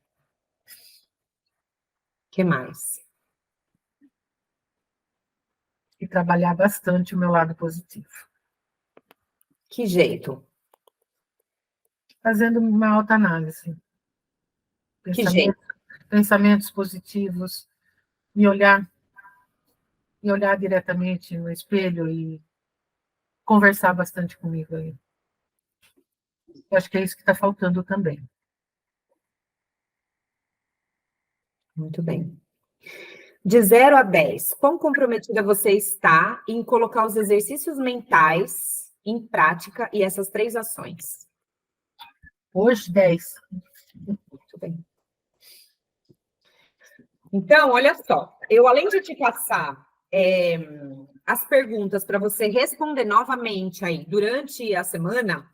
que mais? E trabalhar bastante o meu lado positivo. Que jeito? Fazendo uma autoanálise. Que jeito? Pensamentos positivos, me olhar diretamente no espelho e conversar bastante comigo aí. Eu acho que é isso que está faltando também. Muito bem. De 0 a 10, quão comprometida você está em colocar os exercícios mentais em prática e essas 3 ações? Hoje, 10. Muito bem. Então, olha só, eu além de te passar as perguntas para você responder novamente aí durante a semana,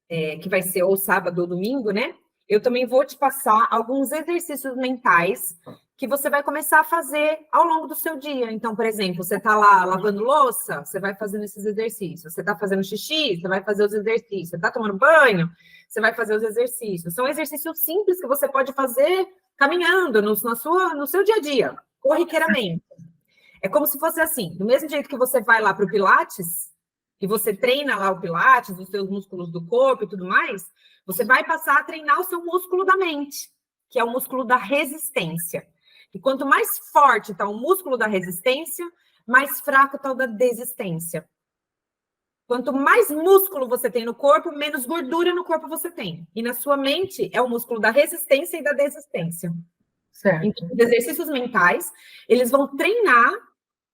que vai ser ou sábado ou domingo, né? Eu também vou te passar alguns exercícios mentais que você vai começar a fazer ao longo do seu dia. Então, por exemplo, você está lá lavando louça, você vai fazendo esses exercícios. Você está fazendo xixi, você vai fazer os exercícios. Você está tomando banho, você vai fazer os exercícios. São exercícios simples que você pode fazer caminhando no seu dia a dia, corriqueiramente. É como se fosse assim, do mesmo jeito que você vai lá para o Pilates, e você treina lá o Pilates, os seus músculos do corpo e tudo mais, você vai passar a treinar o seu músculo da mente, que é o músculo da resistência. E quanto mais forte está o músculo da resistência, mais fraco está o da desistência. Quanto mais músculo você tem no corpo, menos gordura no corpo você tem. E na sua mente é o músculo da resistência e da desistência. Certo. Então, os exercícios mentais, eles vão treinar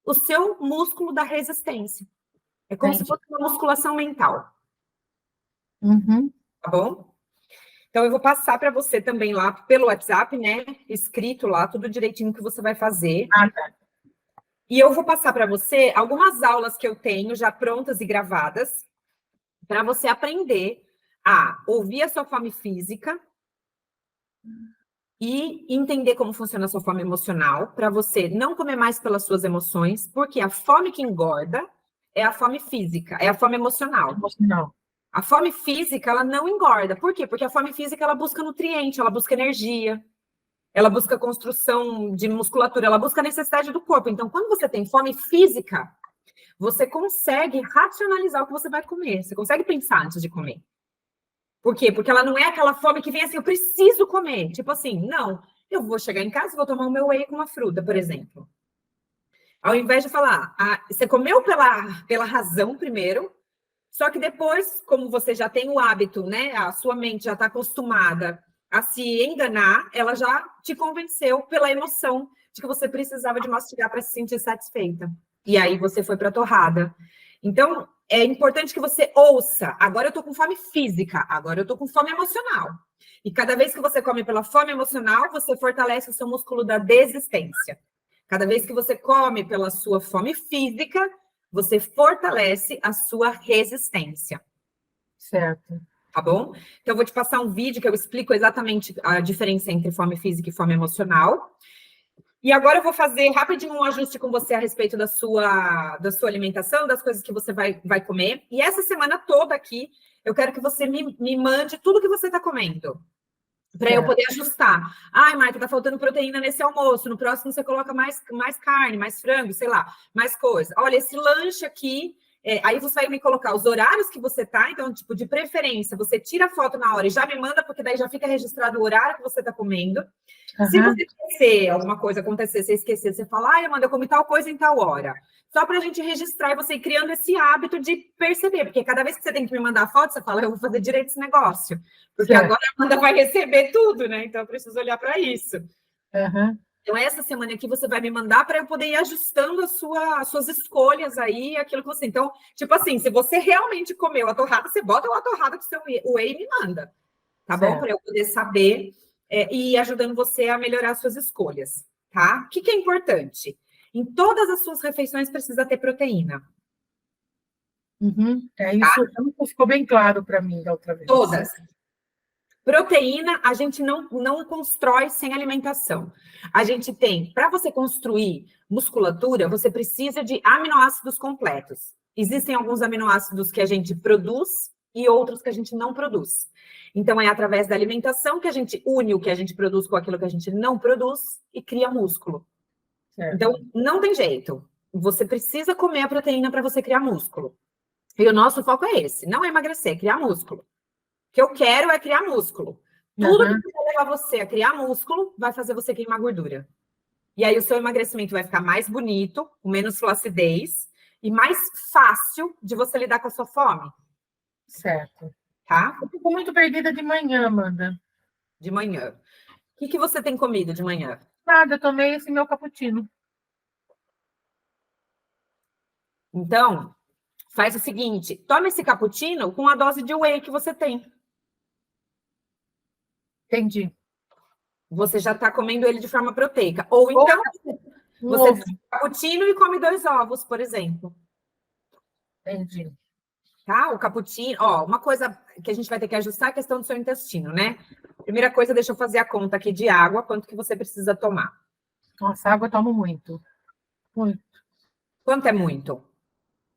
o seu músculo da resistência. É como se fosse uma musculação mental. Uhum. Tá bom? Então, eu vou passar para você também lá pelo WhatsApp, né? Escrito lá, tudo direitinho que você vai fazer. Ah, tá. E eu vou passar para você algumas aulas que eu tenho já prontas e gravadas para você aprender a ouvir a sua fome física e entender como funciona a sua fome emocional, para você não comer mais pelas suas emoções, porque a fome que engorda é a fome física, é a fome emocional. Emocional. A fome física, ela não engorda. Por quê? Porque a fome física, ela busca nutriente, ela busca energia, ela busca construção de musculatura, ela busca a necessidade do corpo. Então, quando você tem fome física, você consegue racionalizar o que você vai comer. Você consegue pensar antes de comer. Por quê? Porque ela não é aquela fome que vem assim, eu preciso comer. Tipo assim, não, eu vou chegar em casa e vou tomar o meu whey com uma fruta, por exemplo. Ao invés de falar, você comeu pela razão primeiro, só que depois, como você já tem o hábito, né? A sua mente já está acostumada a se enganar, ela já te convenceu pela emoção de que você precisava de mastigar para se sentir satisfeita. E aí você foi para a torrada. Então, é importante que você ouça. Agora eu estou com fome física, agora eu estou com fome emocional. E cada vez que você come pela fome emocional, você fortalece o seu músculo da desistência. Cada vez que você come pela sua fome física, você fortalece a sua resistência. Certo. Tá bom? Então, eu vou te passar um vídeo que eu explico exatamente a diferença entre fome física e fome emocional. E agora eu vou fazer rapidinho um ajuste com você a respeito da sua alimentação, das coisas que você vai comer. E essa semana toda aqui, eu quero que você me mande tudo que você está comendo. Para eu poder ajustar. Ai, Marta, tá faltando proteína nesse almoço. No próximo você coloca mais carne, mais frango, sei lá, mais coisa. Olha, esse lanche aqui. Aí você vai me colocar os horários que você tá. Então, tipo, de preferência, você tira a foto na hora e já me manda, porque daí já fica registrado o horário que você tá comendo. Uhum. Se você esquecer, alguma coisa acontecer, você esquecer, você fala, ai, Amanda, eu comi tal coisa em tal hora. Só para a gente registrar e você ir criando esse hábito de perceber, porque cada vez que você tem que me mandar a foto, você fala, eu vou fazer direito esse negócio. Porque agora a Amanda vai receber tudo, né? Então eu preciso olhar para isso. Uhum. Então, essa semana aqui você vai me mandar para eu poder ir ajustando as suas escolhas aí, aquilo que você. Então, tipo assim, se você realmente comeu a torrada, você bota lá a torrada do seu whey e me manda. Tá bom? Para eu poder saber e ir ajudando você a melhorar as suas escolhas. Tá? O que é importante? Em todas as suas refeições precisa ter proteína. Uhum. Isso ficou bem claro para mim da outra vez. Todas. Proteína, a gente não constrói sem alimentação. A gente tem, para você construir musculatura, você precisa de aminoácidos completos. Existem alguns aminoácidos que a gente produz e outros que a gente não produz. Então, é através da alimentação que a gente une o que a gente produz com aquilo que a gente não produz e cria músculo. Certo. Então, não tem jeito. Você precisa comer a proteína para você criar músculo. E o nosso foco é esse, não é emagrecer, é criar músculo. O que eu quero é criar músculo. Tudo que vai levar você a criar músculo vai fazer você queimar gordura. E aí o seu emagrecimento vai ficar mais bonito, com menos flacidez e mais fácil de você lidar com a sua fome, Certo. tá? Eu fico muito perdida de manhã, Amanda. De manhã. O que você tem comido de manhã? Nada, eu tomei esse meu cappuccino. Então, faz o seguinte, toma esse cappuccino com a dose de whey que você tem. Entendi. Você já está comendo ele de forma proteica. Ou então, você ovo. faz cappuccino e come 2 ovos, por exemplo. Entendi. Tá? O cappuccino, ó, uma coisa que a gente vai ter que ajustar é a questão do seu intestino, né? Primeira coisa, deixa eu fazer a conta aqui de água, quanto que você precisa tomar. Nossa, água eu tomo muito. Muito. Quanto é muito?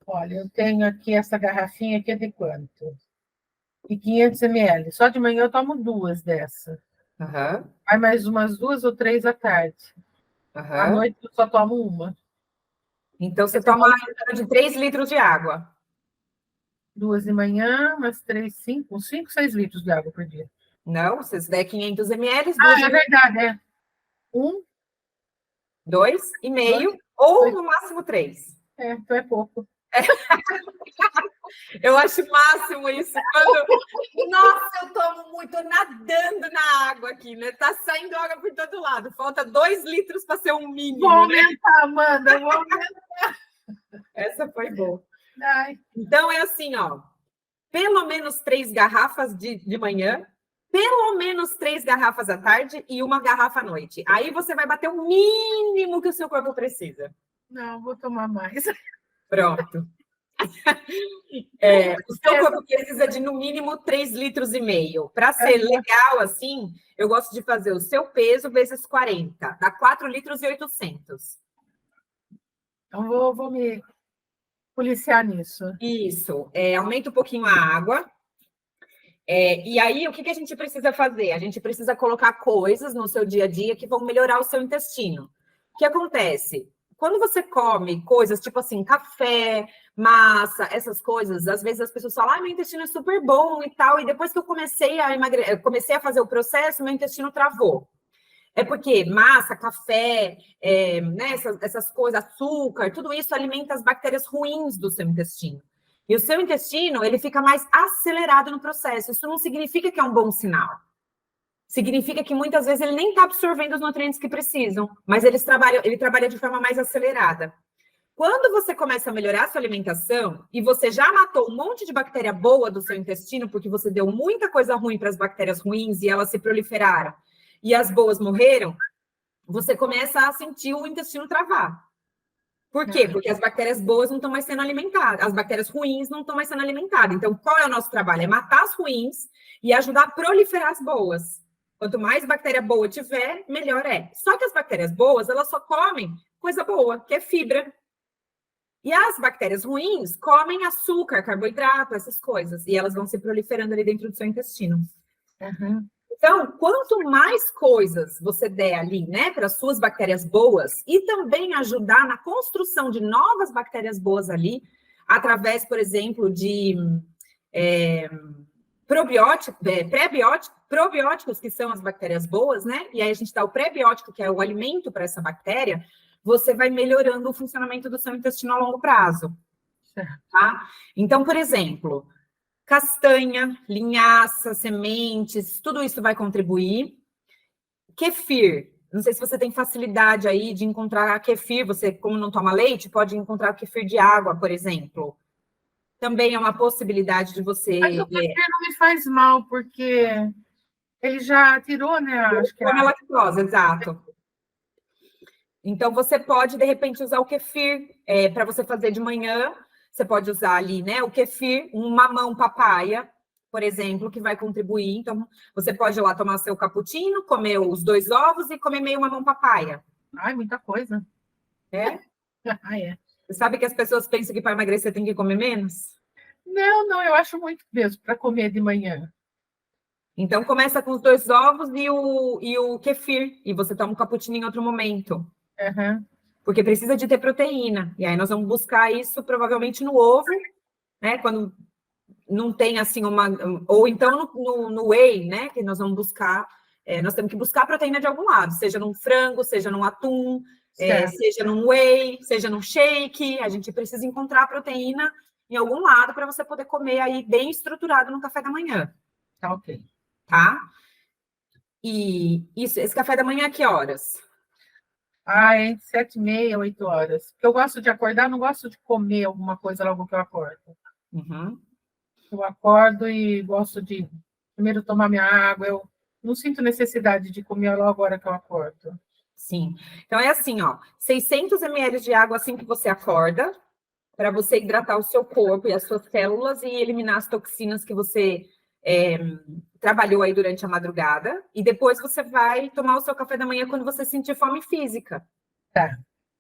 Olha, eu tenho aqui essa garrafinha aqui é de quanto? De 500 ml. Só de manhã eu tomo 2 dessa. Aham, Aí mais umas 2 ou 3 à tarde. À aham. noite eu só tomo uma. Então, você toma de 3 litros de água. 2 de manhã, umas 3, 5, uns 5, 6 litros de água por dia. Não, se você der 500 ml, Ah, é verdade, é. 1, 2,5 2, ou 2. no máximo 3. Então é pouco. Eu acho o máximo isso. Nossa, eu tomo muito nadando na água aqui, né? Tá saindo água por todo lado. Falta 2 litros para ser um mínimo. Vou aumentar, Amanda, vou aumentar. Essa foi boa. Ai. Então, é assim, ó. Pelo menos 3 garrafas de manhã, pelo menos 3 garrafas à tarde e 1 garrafa à noite. Aí você vai bater o mínimo que o seu corpo precisa. Não, vou tomar mais. Pronto. O seu corpo precisa de, no mínimo, 3,5 litros. Para ser legal, assim, eu gosto de fazer o seu peso vezes 40. Dá 4,8 litros. Então, vou me policiar nisso. Isso. Aumenta um pouquinho a água. E aí, o que a gente precisa fazer? A gente precisa colocar coisas no seu dia a dia que vão melhorar o seu intestino. O que acontece? Quando você come coisas tipo assim, café, massa, essas coisas, às vezes as pessoas falam, meu intestino é super bom e tal, e depois que eu comecei a fazer o processo, meu intestino travou. É porque massa, café, né, essas coisas, açúcar, tudo isso alimenta as bactérias ruins do seu intestino. E o seu intestino, ele fica mais acelerado no processo. Isso não significa que é um bom sinal. Significa que muitas vezes ele nem está absorvendo os nutrientes que precisam, mas ele trabalha de forma mais acelerada. Quando você começa a melhorar a sua alimentação e você já matou um monte de bactéria boa do seu intestino, porque você deu muita coisa ruim para as bactérias ruins e elas se proliferaram, e as boas morreram, você começa a sentir o intestino travar. Por quê? Porque as bactérias boas não estão mais sendo alimentadas, as bactérias ruins não estão mais sendo alimentadas. Então, qual é o nosso trabalho? É matar as ruins e ajudar a proliferar as boas. Quanto mais bactéria boa tiver, melhor é. Só que as bactérias boas, elas só comem coisa boa, que é fibra. E as bactérias ruins comem açúcar, carboidrato, essas coisas. E elas vão se proliferando ali dentro do seu intestino. Uhum. Então, quanto mais coisas você der ali, né, para as suas bactérias boas e também ajudar na construção de novas bactérias boas ali, através, por exemplo, de probióticos, que são as bactérias boas, né? E aí a gente dá o pré-biótico, que é o alimento para essa bactéria, você vai melhorando o funcionamento do seu intestino a longo prazo. Tá? Então, por exemplo, castanha, linhaça, sementes, tudo isso vai contribuir. Kefir, não sei se você tem facilidade aí de encontrar kefir, você, como não toma leite, pode encontrar kefir de água, por exemplo. Também é uma possibilidade de você... Mas o kefir não me faz mal, porque ele já tirou, né? Acho que a lactose, exato. Então, você pode, de repente, usar o kefir para você fazer de manhã. Você pode usar ali, né, o kefir, um mamão papaya, por exemplo, que vai contribuir. Então, você pode ir lá tomar seu cappuccino, comer os 2 ovos e comer meio mamão papaya. Ai, muita coisa. É? Ah, é. Você sabe que as pessoas pensam que para emagrecer tem que comer menos? Não, eu acho muito mesmo para comer de manhã. Então, começa com os 2 ovos e o kefir. E você toma um cappuccino em outro momento. Aham. Porque precisa de ter proteína. E aí nós vamos buscar isso provavelmente no ovo, né? Quando não tem assim uma. Ou então no whey, né? Que nós vamos buscar. Nós temos que buscar proteína de algum lado, seja num frango, seja num atum, seja num whey, seja num shake. A gente precisa encontrar a proteína em algum lado para você poder comer aí bem estruturado no café da manhã. Tá ok. Tá? E esse café da manhã, a que horas? Entre 7h30, 8h. Porque eu gosto de acordar, não gosto de comer alguma coisa logo que eu acordo. Uhum. Eu acordo e gosto de primeiro tomar minha água. Eu não sinto necessidade de comer logo a hora que eu acordo. Sim. Então é assim, ó, 600 ml de água assim que você acorda, para você hidratar o seu corpo e as suas células e eliminar as toxinas que você trabalhou aí durante a madrugada. E depois você vai tomar o seu café da manhã quando você sentir fome física.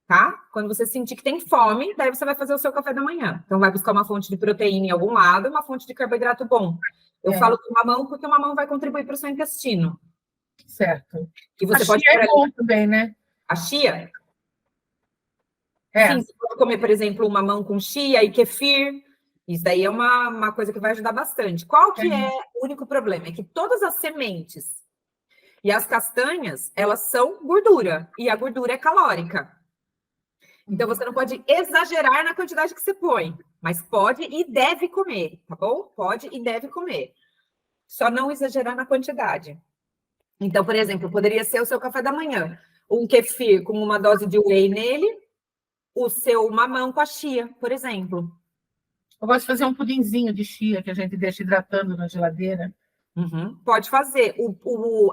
Tá? Quando você sentir que tem fome, daí você vai fazer o seu café da manhã. Então, vai buscar uma fonte de proteína em algum lado e uma fonte de carboidrato bom. Eu falo do mamão porque o mamão vai contribuir para o seu intestino. Certo. E você a pode chia é bom também, né? A chia? Sim, você pode comer, por exemplo, um mamão com chia e kefir. Isso daí é uma coisa que vai ajudar bastante. Qual que é o único problema? É que todas as sementes e as castanhas, elas são gordura. E a gordura é calórica. Então, você não pode exagerar na quantidade que você põe, mas pode e deve comer, tá bom? Pode e deve comer. Só não exagerar na quantidade. Então, por exemplo, poderia ser o seu café da manhã. Um kefir com uma dose de whey nele, o seu mamão com a chia, por exemplo. Eu gosto de fazer um pudinzinho de chia que a gente deixa hidratando na geladeira. Pode fazer.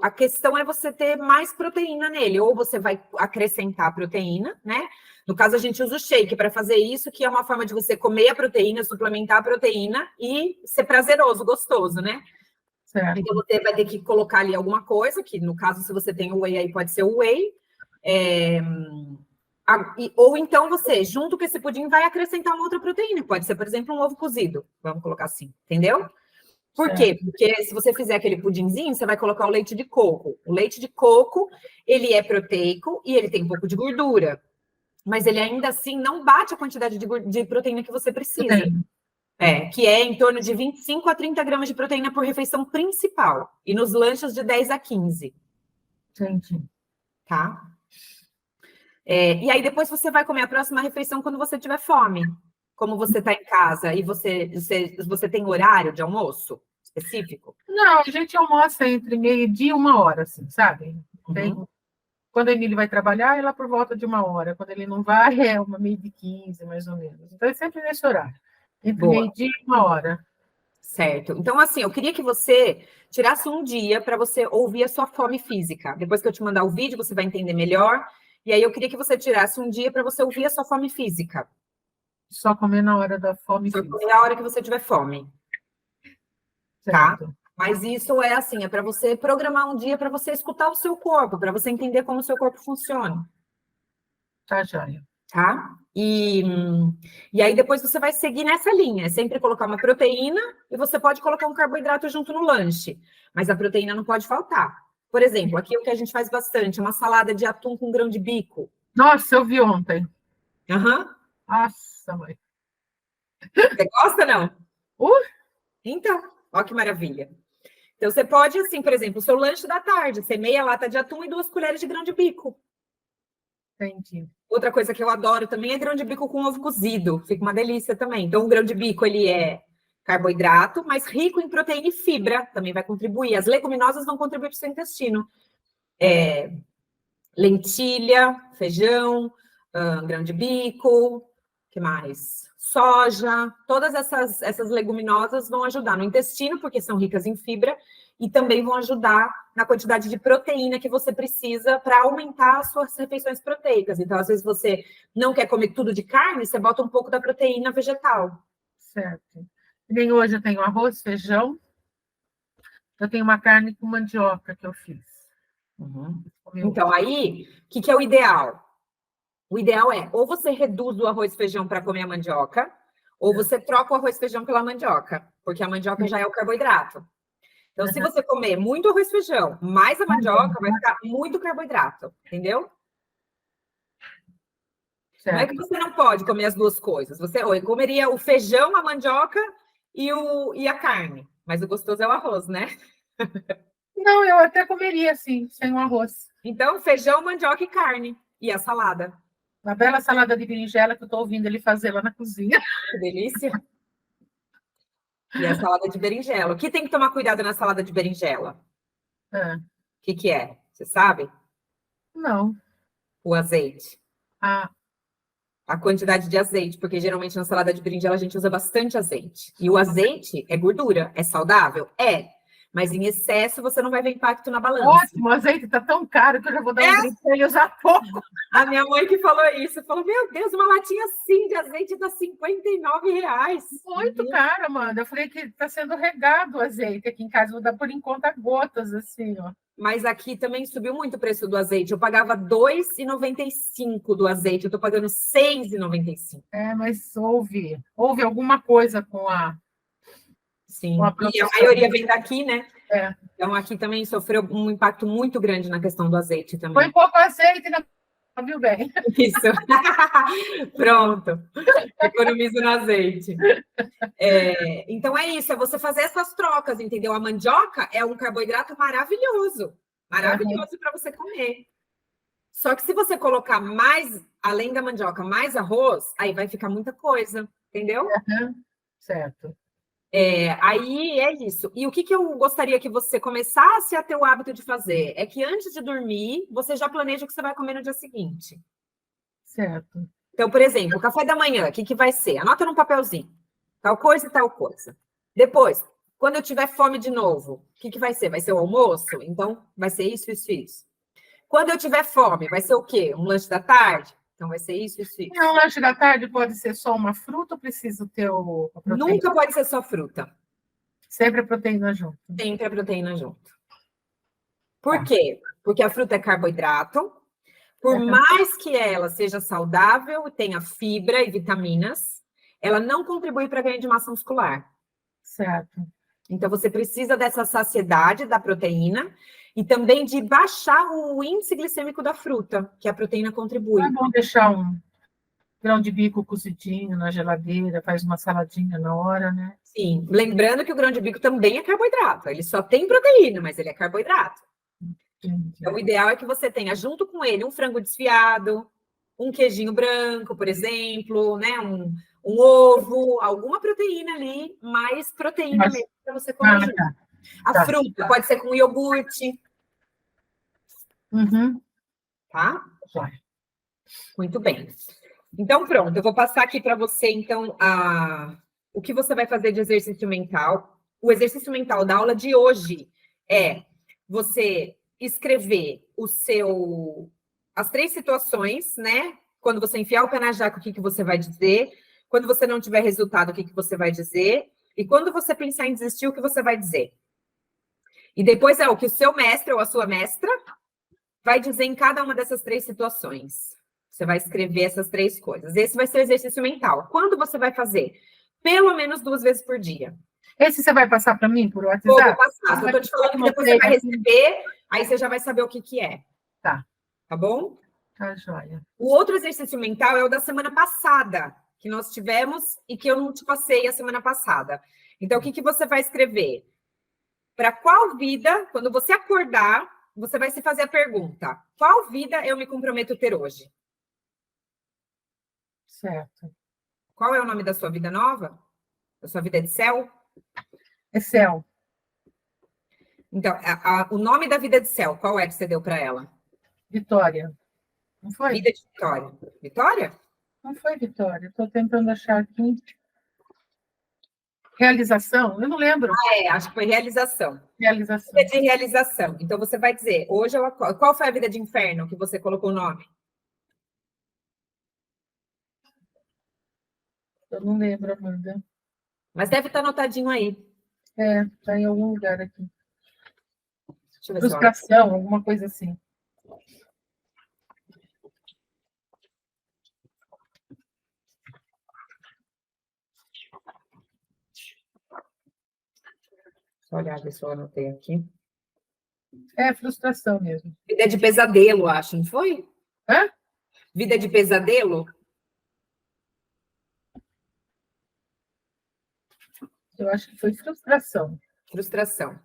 A questão é você ter mais proteína nele, ou você vai acrescentar proteína, né? No caso, a gente usa o shake para fazer isso, que é uma forma de você comer a proteína, suplementar a proteína e ser prazeroso, gostoso, né? Certo. Então, você vai ter que colocar ali alguma coisa, que no caso, se você tem o whey, aí pode ser o whey. Ou então você, junto com esse pudim, vai acrescentar uma outra proteína. Pode ser, por exemplo, um ovo cozido. Vamos colocar assim, entendeu? Por quê? Porque se você fizer aquele pudinzinho, você vai colocar o leite de coco. O leite de coco, ele é proteico e ele tem um pouco de gordura. Mas ele ainda assim não bate a quantidade de proteína que você precisa. Que é em torno de 25 a 30 gramas de proteína por refeição principal. E nos lanches de 10 a 15. Entendi. Tá? E aí depois você vai comer a próxima refeição quando você tiver fome. Como você está em casa e você tem horário de almoço específico? Não, a gente almoça entre 12h e 1h, assim, sabe? Quando a Emília vai trabalhar, é lá por volta de 1h. Quando ele não vai, é 1h15, mais ou menos. Então, é sempre nesse horário. Entre 12h e 1h. Certo. Então, assim, eu queria que você tirasse um dia para você ouvir a sua fome física. Depois que eu te mandar o vídeo, você vai entender melhor. E aí, eu queria que você tirasse um dia para você ouvir a sua fome física. Só comer na hora da fome física. Só comer a hora que você tiver fome. Certo. Tá? Mas isso é assim, é para você programar um dia para você escutar o seu corpo, para você entender como o seu corpo funciona. Tá, joia. Tá? E aí depois você vai seguir nessa linha, é sempre colocar uma proteína e você pode colocar um carboidrato junto no lanche, mas a proteína não pode faltar. Por exemplo, aqui o que a gente faz bastante, uma salada de atum com grão de bico. Nossa, eu vi ontem. Nossa, mãe. Você gosta, não? Então, ó que maravilha. Então, você pode, assim, por exemplo, o seu lanche da tarde, ser meia lata de atum e 2 colheres de grão de bico. Entendi. Outra coisa que eu adoro também é grão de bico com ovo cozido. Fica uma delícia também. Então, o grão de bico, ele é carboidrato, mas rico em proteína e fibra. Também vai contribuir. As leguminosas vão contribuir para o seu intestino. Lentilha, feijão, grão de bico, o que mais? Soja. Todas essas leguminosas vão ajudar no intestino, porque são ricas em fibra, e também vão ajudar na quantidade de proteína que você precisa para aumentar as suas refeições proteicas. Então, às vezes, você não quer comer tudo de carne, você bota um pouco da proteína vegetal. Certo. Nem hoje eu tenho arroz, feijão. Eu tenho uma carne com mandioca que eu fiz. Então, aí, o que é o ideal? O ideal é ou você reduz o arroz e feijão para comer a mandioca, Ou você troca o arroz e feijão pela mandioca, porque a mandioca já é o carboidrato. Então, se você comer muito arroz e feijão, mais a mandioca, vai ficar muito carboidrato, entendeu? Não é que você não pode comer as duas coisas. Você comeria o feijão, a mandioca e a carne. Mas o gostoso é o arroz, né? Não, eu até comeria, assim, sem o arroz. Então, feijão, mandioca e carne. E a salada. Uma bela salada de berinjela que eu estou ouvindo ele fazer lá na cozinha. Que delícia. E a salada de berinjela. O que tem que tomar cuidado na salada de berinjela? Ah, O que é? Você sabe? não. O azeite. Ah, A quantidade de azeite, porque geralmente na salada de berinjela a gente usa bastante azeite. E o azeite é gordura, é saudável? É. Mas em excesso você não vai ver impacto na balança. ótimo, o azeite está tão caro que eu já vou dar um brinquedo e usar pouco. A minha mãe que falou isso, falou, meu Deus, uma latinha assim de azeite dá R$ 59. Muito caro, Amanda. Eu falei que está sendo regado o azeite aqui em casa. Vou dar por enquanto a gotas, assim, ó. Mas aqui também subiu muito o preço do azeite. Eu pagava R$ 2,95 do azeite, eu estou pagando R$ 6,95. Mas houve alguma coisa com a... Sim, com a e a produção. maioria vem daqui, né? É. Então aqui também sofreu um impacto muito grande na questão do azeite também. Põe pouco azeite, né? Viu bem? Isso. Pronto. Economizo no azeite. Então é isso, é você fazer essas trocas, entendeu? A mandioca é um carboidrato maravilhoso. Maravilhoso para você comer. Só que se você colocar mais, além da mandioca, mais arroz, aí vai ficar muita coisa, entendeu? Certo. Aí é isso. E o que eu gostaria que você começasse a ter o hábito de fazer? É que antes de dormir, você já planeja o que você vai comer no dia seguinte. Certo. Então, por exemplo, o café da manhã, o que vai ser? Anota num papelzinho. Tal coisa e tal coisa. Depois, quando eu tiver fome de novo, o que vai ser? Vai ser o almoço? Então, vai ser isso, isso, isso. Quando eu tiver fome, vai ser o quê? Um lanche da tarde? Então, vai ser isso, isso, isso. O lanche da tarde pode ser só uma fruta ou preciso ter a proteína? Nunca pode ser só fruta. Sempre a proteína junto. Sempre a proteína junto. Por quê? Porque a fruta é carboidrato. Por mais que ela seja saudável, tenha fibra e vitaminas, ela não contribui para ganho de massa muscular. Certo. Então, você precisa dessa saciedade da proteína e também de baixar o índice glicêmico da fruta, que a proteína contribui. Não é bom deixar um grão de bico cozidinho na geladeira, faz uma saladinha na hora, né? Sim, lembrando que o grão de bico também é carboidrato. Ele só tem proteína, mas ele é carboidrato. Então, o ideal é que você tenha junto com ele um frango desfiado, um queijinho branco, por exemplo, né? Um ovo, alguma proteína ali, mais proteína mesmo para você comer junto. A fruta pode ser com iogurte. Tá? Muito bem. Então, pronto, eu vou passar aqui para você, então, o que você vai fazer de exercício mental. O exercício mental da aula de hoje é você escrever as 3 situações, né? Quando você enfiar o pé na jaca, o que você vai dizer? Quando você não tiver resultado, o que você vai dizer? E quando você pensar em desistir, o que você vai dizer? E depois é o que o seu mestre ou a sua mestra vai dizer em cada uma dessas 3 situações. Você vai escrever essas 3 coisas. Esse vai ser o exercício mental. Quando você vai fazer? Pelo menos 2 vezes por dia. Esse você vai passar para mim por WhatsApp? Vou passar. Só estou te falando que depois você vai receber, aí você já vai saber o que é. Tá. Tá bom? Tá, joia. O outro exercício mental é o da semana passada, que nós tivemos e que eu não te passei a semana passada. Então, o que você vai escrever? Para qual vida, quando você acordar, você vai se fazer a pergunta: qual vida eu me comprometo a ter hoje? Certo. Qual é o nome da sua vida nova? Da sua vida de céu? É céu. Então, o nome da vida de céu, qual é que você deu para ela? Vitória. Não foi? Vida de Vitória. Vitória? Não foi Vitória. Estou tentando achar aqui. Realização? Eu não lembro. Acho que foi realização. Realização. Vida de realização. Então, você vai dizer, hoje qual foi a vida de inferno que você colocou o nome? Eu não lembro, Amanda. Mas deve estar anotadinho aí. Está em algum lugar aqui. Deixa eu ver Frustração, alguma coisa assim. Deixa eu olhar, ver se eu anotei aqui. É frustração mesmo. Vida de pesadelo, acho, não foi? Hã? Vida de pesadelo? Eu acho que foi frustração. Frustração.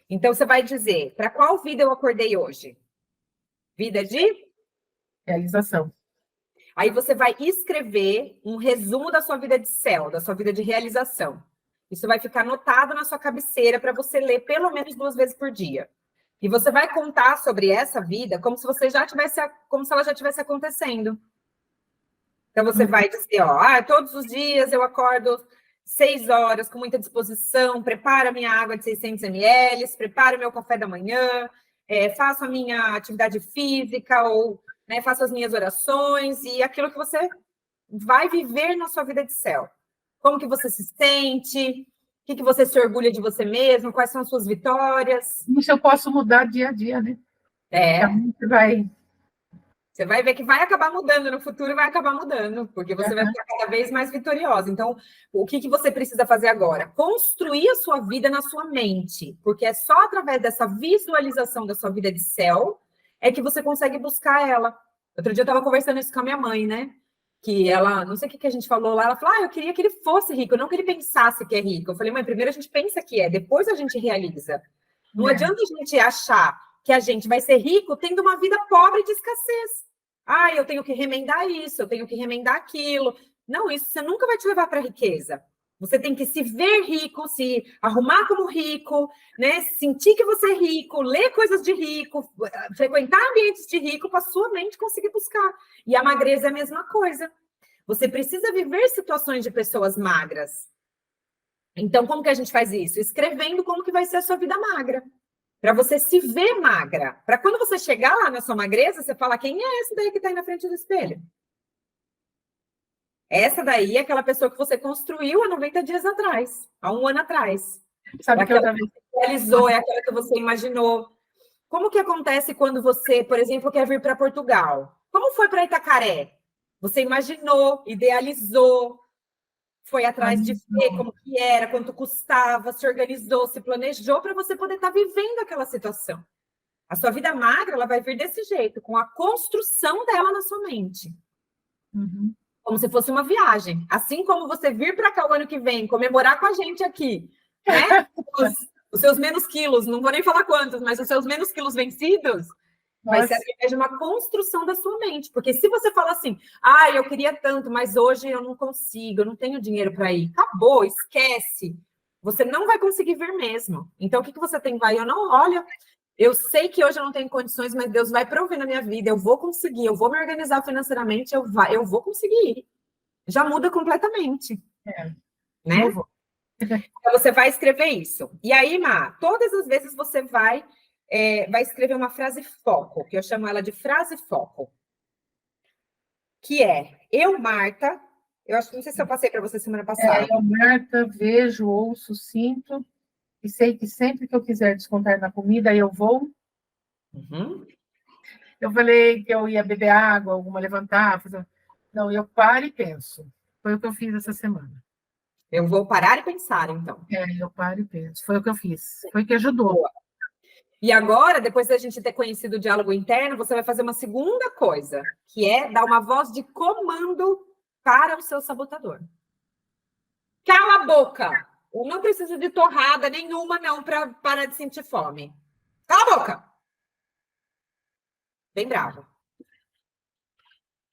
Então, você vai dizer, para qual vida eu acordei hoje? Vida de? Realização. Aí você vai escrever um resumo da sua vida de céu, da sua vida de realização. Isso vai ficar anotado na sua cabeceira para você ler pelo menos 2 vezes por dia. E você vai contar sobre essa vida como se você já tivesse, como se ela já estivesse acontecendo. Então você vai dizer, ó, todos os dias eu acordo 6 horas com muita disposição, preparo a minha água de 600 ml, preparo o meu café da manhã, faço a minha atividade física ou faço as minhas orações e aquilo que você vai viver na sua vida de céu. Como que você se sente? O que você se orgulha de você mesmo? Quais são as suas vitórias? Isso eu posso mudar dia a dia, né? Então, Você vai ver que vai acabar mudando no futuro, vai acabar mudando, porque você vai ficar cada vez mais vitoriosa. Então, o que você precisa fazer agora? Construir a sua vida na sua mente, porque é só através dessa visualização da sua vida de céu é que você consegue buscar ela. Outro dia eu estava conversando isso com a minha mãe, né? Que ela, não sei o que a gente falou lá, ela falou, eu queria que ele fosse rico, não que ele pensasse que é rico. Eu falei, mãe, primeiro a gente pensa que é, depois a gente realiza. Não adianta a gente achar que a gente vai ser rico tendo uma vida pobre de escassez. Eu tenho que remendar isso, eu tenho que remendar aquilo. Não, isso você nunca vai te levar para a riqueza. Você tem que se ver rico, se arrumar como rico, né? Sentir que você é rico, ler coisas de rico, frequentar ambientes de rico para sua mente conseguir buscar. E a magreza é a mesma coisa. Você precisa viver situações de pessoas magras. Então, como que a gente faz isso? Escrevendo como que vai ser a sua vida magra. Para você se ver magra. Para quando você chegar lá na sua magreza, você fala, quem é essa daí que está aí na frente do espelho? Essa daí é aquela pessoa que você construiu há 90 dias atrás, há 1 ano atrás. Sabe que outra vez realizou, é aquela que você imaginou. Como que acontece quando você, por exemplo, quer vir para Portugal? Como foi para Itacaré? Você imaginou, idealizou, foi atrás de ver como que era, quanto custava, se organizou, se planejou para você poder estar vivendo aquela situação. A sua vida magra, ela vai vir desse jeito, com a construção dela na sua mente. Uhum. Como se fosse uma viagem. Assim como você vir para cá o ano que vem, comemorar com a gente aqui, né? Os seus menos quilos, não vou nem falar quantos, mas os seus menos quilos vencidos, vai ser através de uma construção da sua mente. Porque se você fala assim, eu queria tanto, mas hoje eu não consigo, eu não tenho dinheiro para ir. Acabou, esquece. Você não vai conseguir vir mesmo. Então, o que você tem? Olha, eu sei que hoje eu não tenho condições, mas Deus vai prover na minha vida, eu vou conseguir, eu vou me organizar financeiramente, eu vou conseguir. Já muda completamente. Né? Então, você vai escrever isso. E aí, Má, todas as vezes você vai escrever uma frase foco, que eu chamo ela de frase foco. Que é, eu, Marta, eu acho que não sei se eu passei para você semana passada. Eu, Marta, vejo, ouço, sinto, e sei que sempre que eu quiser descontar na comida, eu vou. Uhum. Eu falei que eu ia beber água, alguma levantar, fazer... Não, eu paro e penso. Foi o que eu fiz essa semana. Eu vou parar e pensar, então. Eu paro e penso. Foi o que eu fiz. Foi o que ajudou. Boa. E agora, depois da gente ter conhecido o diálogo interno, você vai fazer uma segunda coisa, que é dar uma voz de comando para o seu sabotador. Cala a boca! Eu não preciso de torrada nenhuma, não, para parar de sentir fome. Cala a boca! Bem bravo.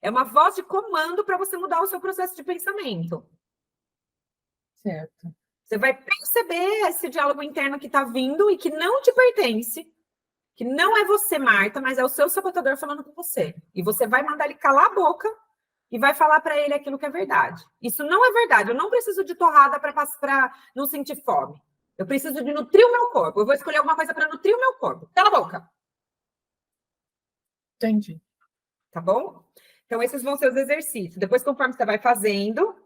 É uma voz de comando para você mudar o seu processo de pensamento. Certo. Você vai perceber esse diálogo interno que está vindo e que não te pertence, que não é você, Marta, mas é o seu sabotador falando com você. E você vai mandar ele calar a boca e vai falar para ele aquilo que é verdade. Isso não é verdade. Eu não preciso de torrada para não sentir fome. Eu preciso de nutrir o meu corpo. Eu vou escolher alguma coisa para nutrir o meu corpo. Cala a boca. Entendi. Tá bom? Então, esses vão ser os exercícios. Depois, conforme você vai fazendo,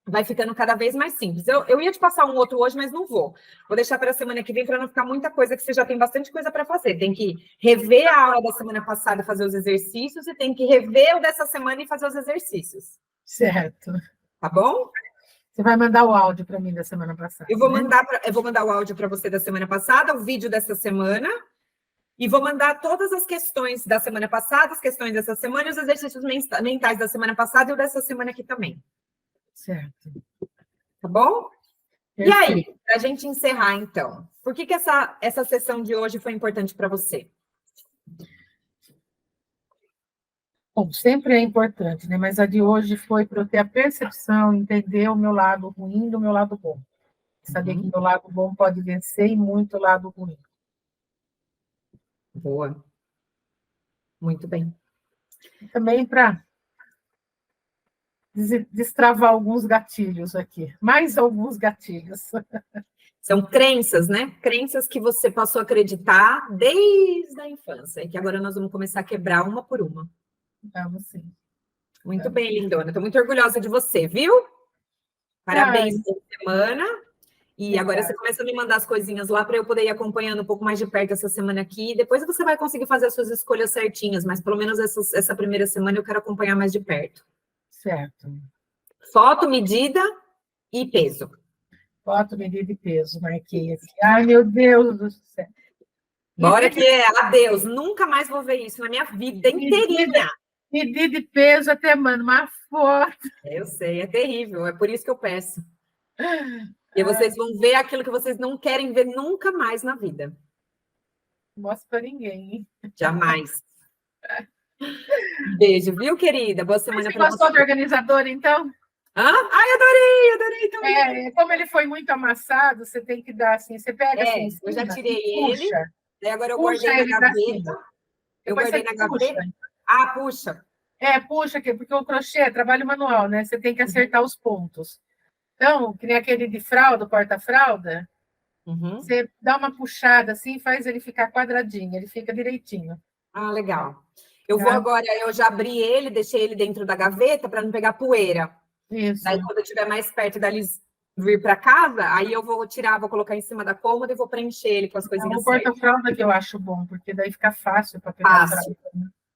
vai ficando cada vez mais simples. Eu ia te passar um outro hoje, mas não vou. Vou deixar para a semana que vem para não ficar muita coisa, que você já tem bastante coisa para fazer. Tem que rever a aula da semana passada e fazer os exercícios, e tem que rever o dessa semana e fazer os exercícios. Certo. Tá bom? Você vai mandar o áudio para mim da semana passada. Eu vou mandar o áudio para você da semana passada, o vídeo dessa semana, e vou mandar todas as questões da semana passada, as questões dessa semana, e os exercícios mentais da semana passada e o dessa semana aqui também. Certo. Tá bom? Perfeito. E aí, para a gente encerrar, então, por que essa sessão de hoje foi importante para você? Bom, sempre é importante, né? Mas a de hoje foi para eu ter a percepção, entender o meu lado ruim do meu lado bom. Saber que meu lado bom pode vencer e muito o lado ruim. Boa. Muito bem. Também para destravar alguns gatilhos aqui. Mais alguns gatilhos. São crenças, né? Crenças que você passou a acreditar desde a infância, e que agora nós vamos começar a quebrar uma por uma. Vamos sim. Muito bem, lindona. Estou muito orgulhosa de você, viu? Parabéns pela semana. E agora você começa a me mandar as coisinhas lá para eu poder ir acompanhando um pouco mais de perto essa semana aqui. Depois você vai conseguir fazer as suas escolhas certinhas, mas pelo menos essa primeira semana eu quero acompanhar mais de perto. Certo. Foto, medida e peso. Foto, medida e peso, marquei aqui. Ai, meu Deus do céu. Bora que é, adeus. Nunca mais vou ver isso na minha vida inteirinha. Medida e peso até, mano, uma foto. Eu sei, é terrível. É por isso que eu peço. E vocês vão ver aquilo que vocês não querem ver nunca mais na vida. Não mostra para ninguém, hein? Jamais. Beijo, viu, querida? Boa semana para você. Você gostou do organizador, então? Hã? Ai, adorei também. Como ele foi muito amassado, você tem que dar assim, você pega assim, em eu já cima tirei e ele. puxa. Daí agora eu Puxa guardei ele na pra gaveta. cima. Eu Depois guardei você na puxa. gaveta. Ah, puxa. Puxa aqui, porque o crochê é trabalho manual, né? Você tem que acertar os pontos. Então, que nem aquele de fralda, o porta-fralda, você dá uma puxada assim, faz ele ficar quadradinho, ele fica direitinho. Ah, legal. Eu vou agora, eu já abri ele, deixei ele dentro da gaveta para não pegar poeira. Isso. Daí, quando eu estiver mais perto deles vir para casa, aí eu vou tirar, vou colocar em cima da cômoda e vou preencher ele com as coisinhas o porta-fralda que eu acho bom, porque daí fica fácil para pegar a fralda.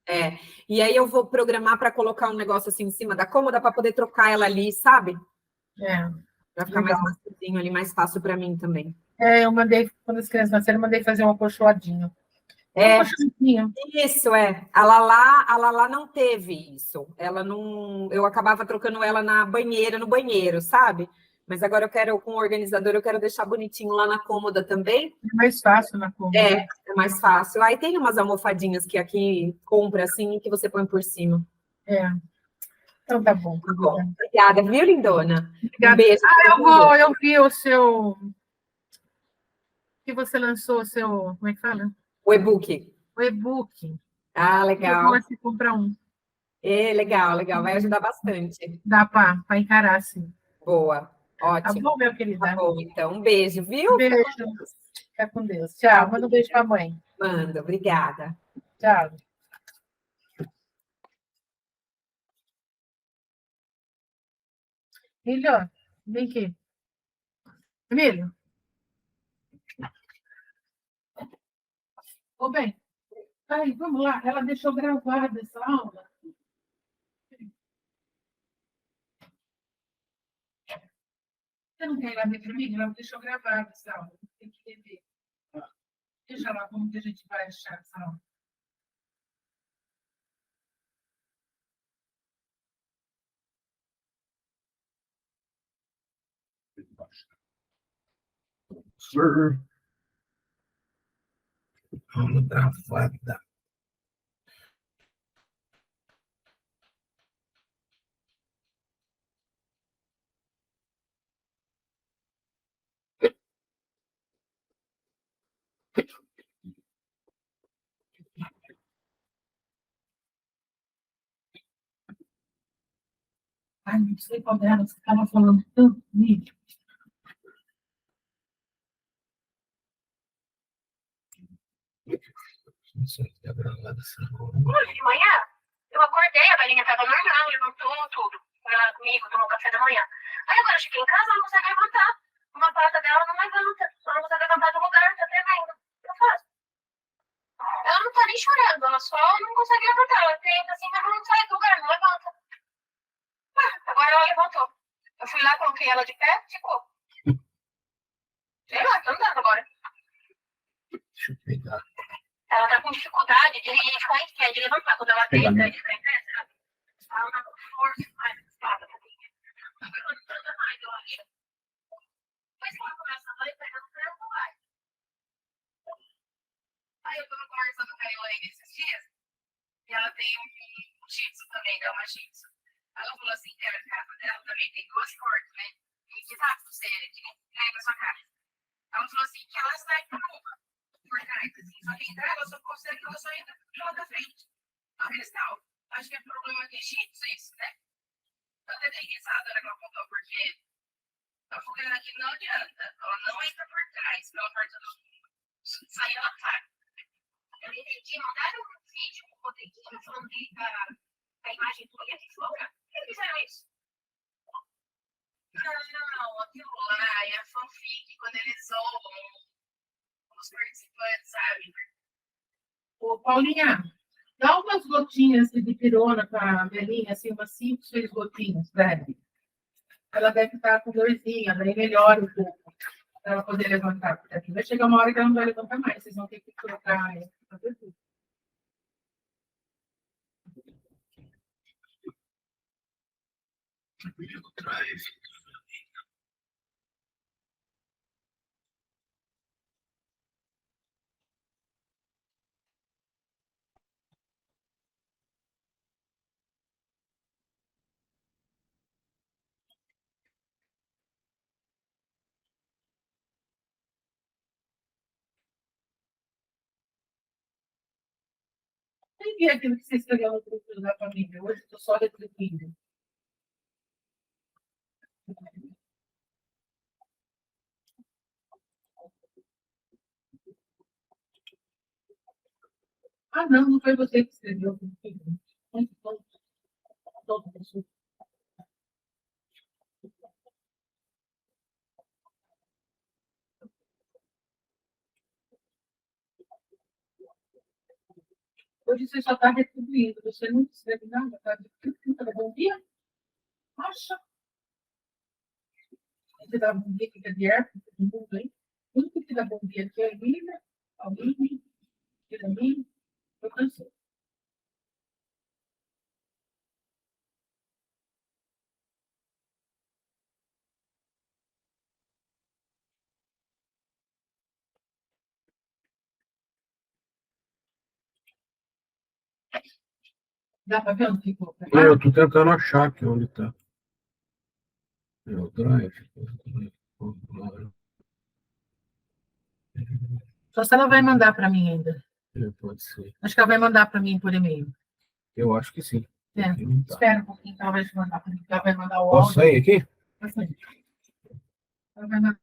Né? E aí eu vou programar para colocar um negócio assim em cima da cômoda para poder trocar ela ali, sabe? Vai ficar mais macio ali, mais fácil para mim também. Eu mandei, quando as crianças nasceram, eu mandei fazer um acolchoadinho. Isso, A Lala não teve isso. Ela não. Eu acabava trocando ela na banheira, no banheiro, sabe? Mas agora eu quero, com o organizador, eu quero deixar bonitinho lá na cômoda também. É mais fácil na cômoda. É mais fácil. Aí tem umas almofadinhas que aqui compra assim, que você põe por cima. Então tá bom. Tá bom. Obrigada, viu, lindona? Obrigada. Um beijo. Eu vi o seu. Que você lançou o seu. Como é que fala? O e-book. O e-book. Ah, legal. Eu vou assim, comprar um. Legal. Vai ajudar bastante. Dá para encarar, sim. Boa. Ótimo. Tá bom, meu querido? Tá bom, então. Um beijo, viu? Beijo. Fica com Deus. Tchau. Manda um beijo para a mãe. Manda, obrigada. Tchau. Emílio, vem aqui. Emílio. Ô, bem. Ai, vamos lá. Ela deixou gravada essa aula. Você não quer ir lá ver para mim? Ela deixou gravada essa aula. Tem que rever. Deixa lá como que a gente vai achar essa aula. Sir. Vamos gravada. Ai, não sei qual delas, você estava falando tanto comigo. Não sei se é gravada essa coisa. Hoje de manhã, eu acordei, a velhinha estava normal, levantou tudo comigo, tomou café da manhã. Aí agora eu cheguei em casa, ela não consegue levantar. Uma pata dela não levanta, ela não consegue levantar do lugar, tá tremendo. O que eu faço? Ela não tá nem chorando, ela só não consegue levantar. Ela tenta assim, mas não sai do lugar, não levanta. Agora ela levantou. Eu fui lá, coloquei ela de pé, ficou. Sei lá, tá andando agora. Deixa eu pegar. Ela tá com dificuldade de ficar em pé, de levantar. Quando ela deita e fica em pé, sabe? Ela tá com força mais espada. Tá levantando mais, eu acho. Depois que ela começa a andar, pega no pé, ela vai. Aí eu tava conversando com a Elaine esses dias, e ela tem um shih tzu também, né? Uma shih tzu. Ela falou assim, que a casa dela também tem duas cortes, né? E que tá pra você, que cai na sua casa. Ela falou assim, que ela sai por uma, por trás, assim, só que entrar, ela só consegue, ela só entra pela da frente. A cristal. Acho que é problema de shih tzu isso, né? Eu até dei risada, né, que ela contou, porque a fogueira aqui não adianta. Ela não entra por trás, pela porta do sair, ela sai. Eu não entendi, mandaram um vídeo com o Rodriguinho falando da imagem do Olha que Flora. Por que eles fizeram isso? Não, aquilo lá é fanfic, quando eles zoam os participantes, sabe? Ô, Paulinha, dá umas gotinhas de dipirona para a velhinha, assim, umas 5, 6 gotinhas, velho. Ela deve estar com dorzinha, daí melhora um pouco, para ela poder levantar. Porque aqui vai chegar uma hora que ela não vai levantar mais, vocês vão ter que trocar. Fazer tudo. Nem vi aquilo que você escreveu no grupo da família. Hoje estou só refletindo. Ah, não, não foi você que escreveu. Muito bom. Todo mundo. Hoje você só está retribuindo, você não escreve nada, tá? Bom dia. Nossa. Você dá bom dia, fica de ar, todo mundo aí. O único que dá bom dia aqui é a Lívia, a Lívia, a mim, eu cansei. Dá para ver onde ficou? Eu tô tentando achar aqui onde tá. É o drive. Só se ela vai mandar para mim ainda. Pode ser. Acho que ela vai mandar para mim por e-mail. Eu acho que sim. É, Aqui não tá. espera um pouquinho que ela vai te mandar para mim. Ela vai mandar o Posso áudio. sair aqui? Ela vai mandar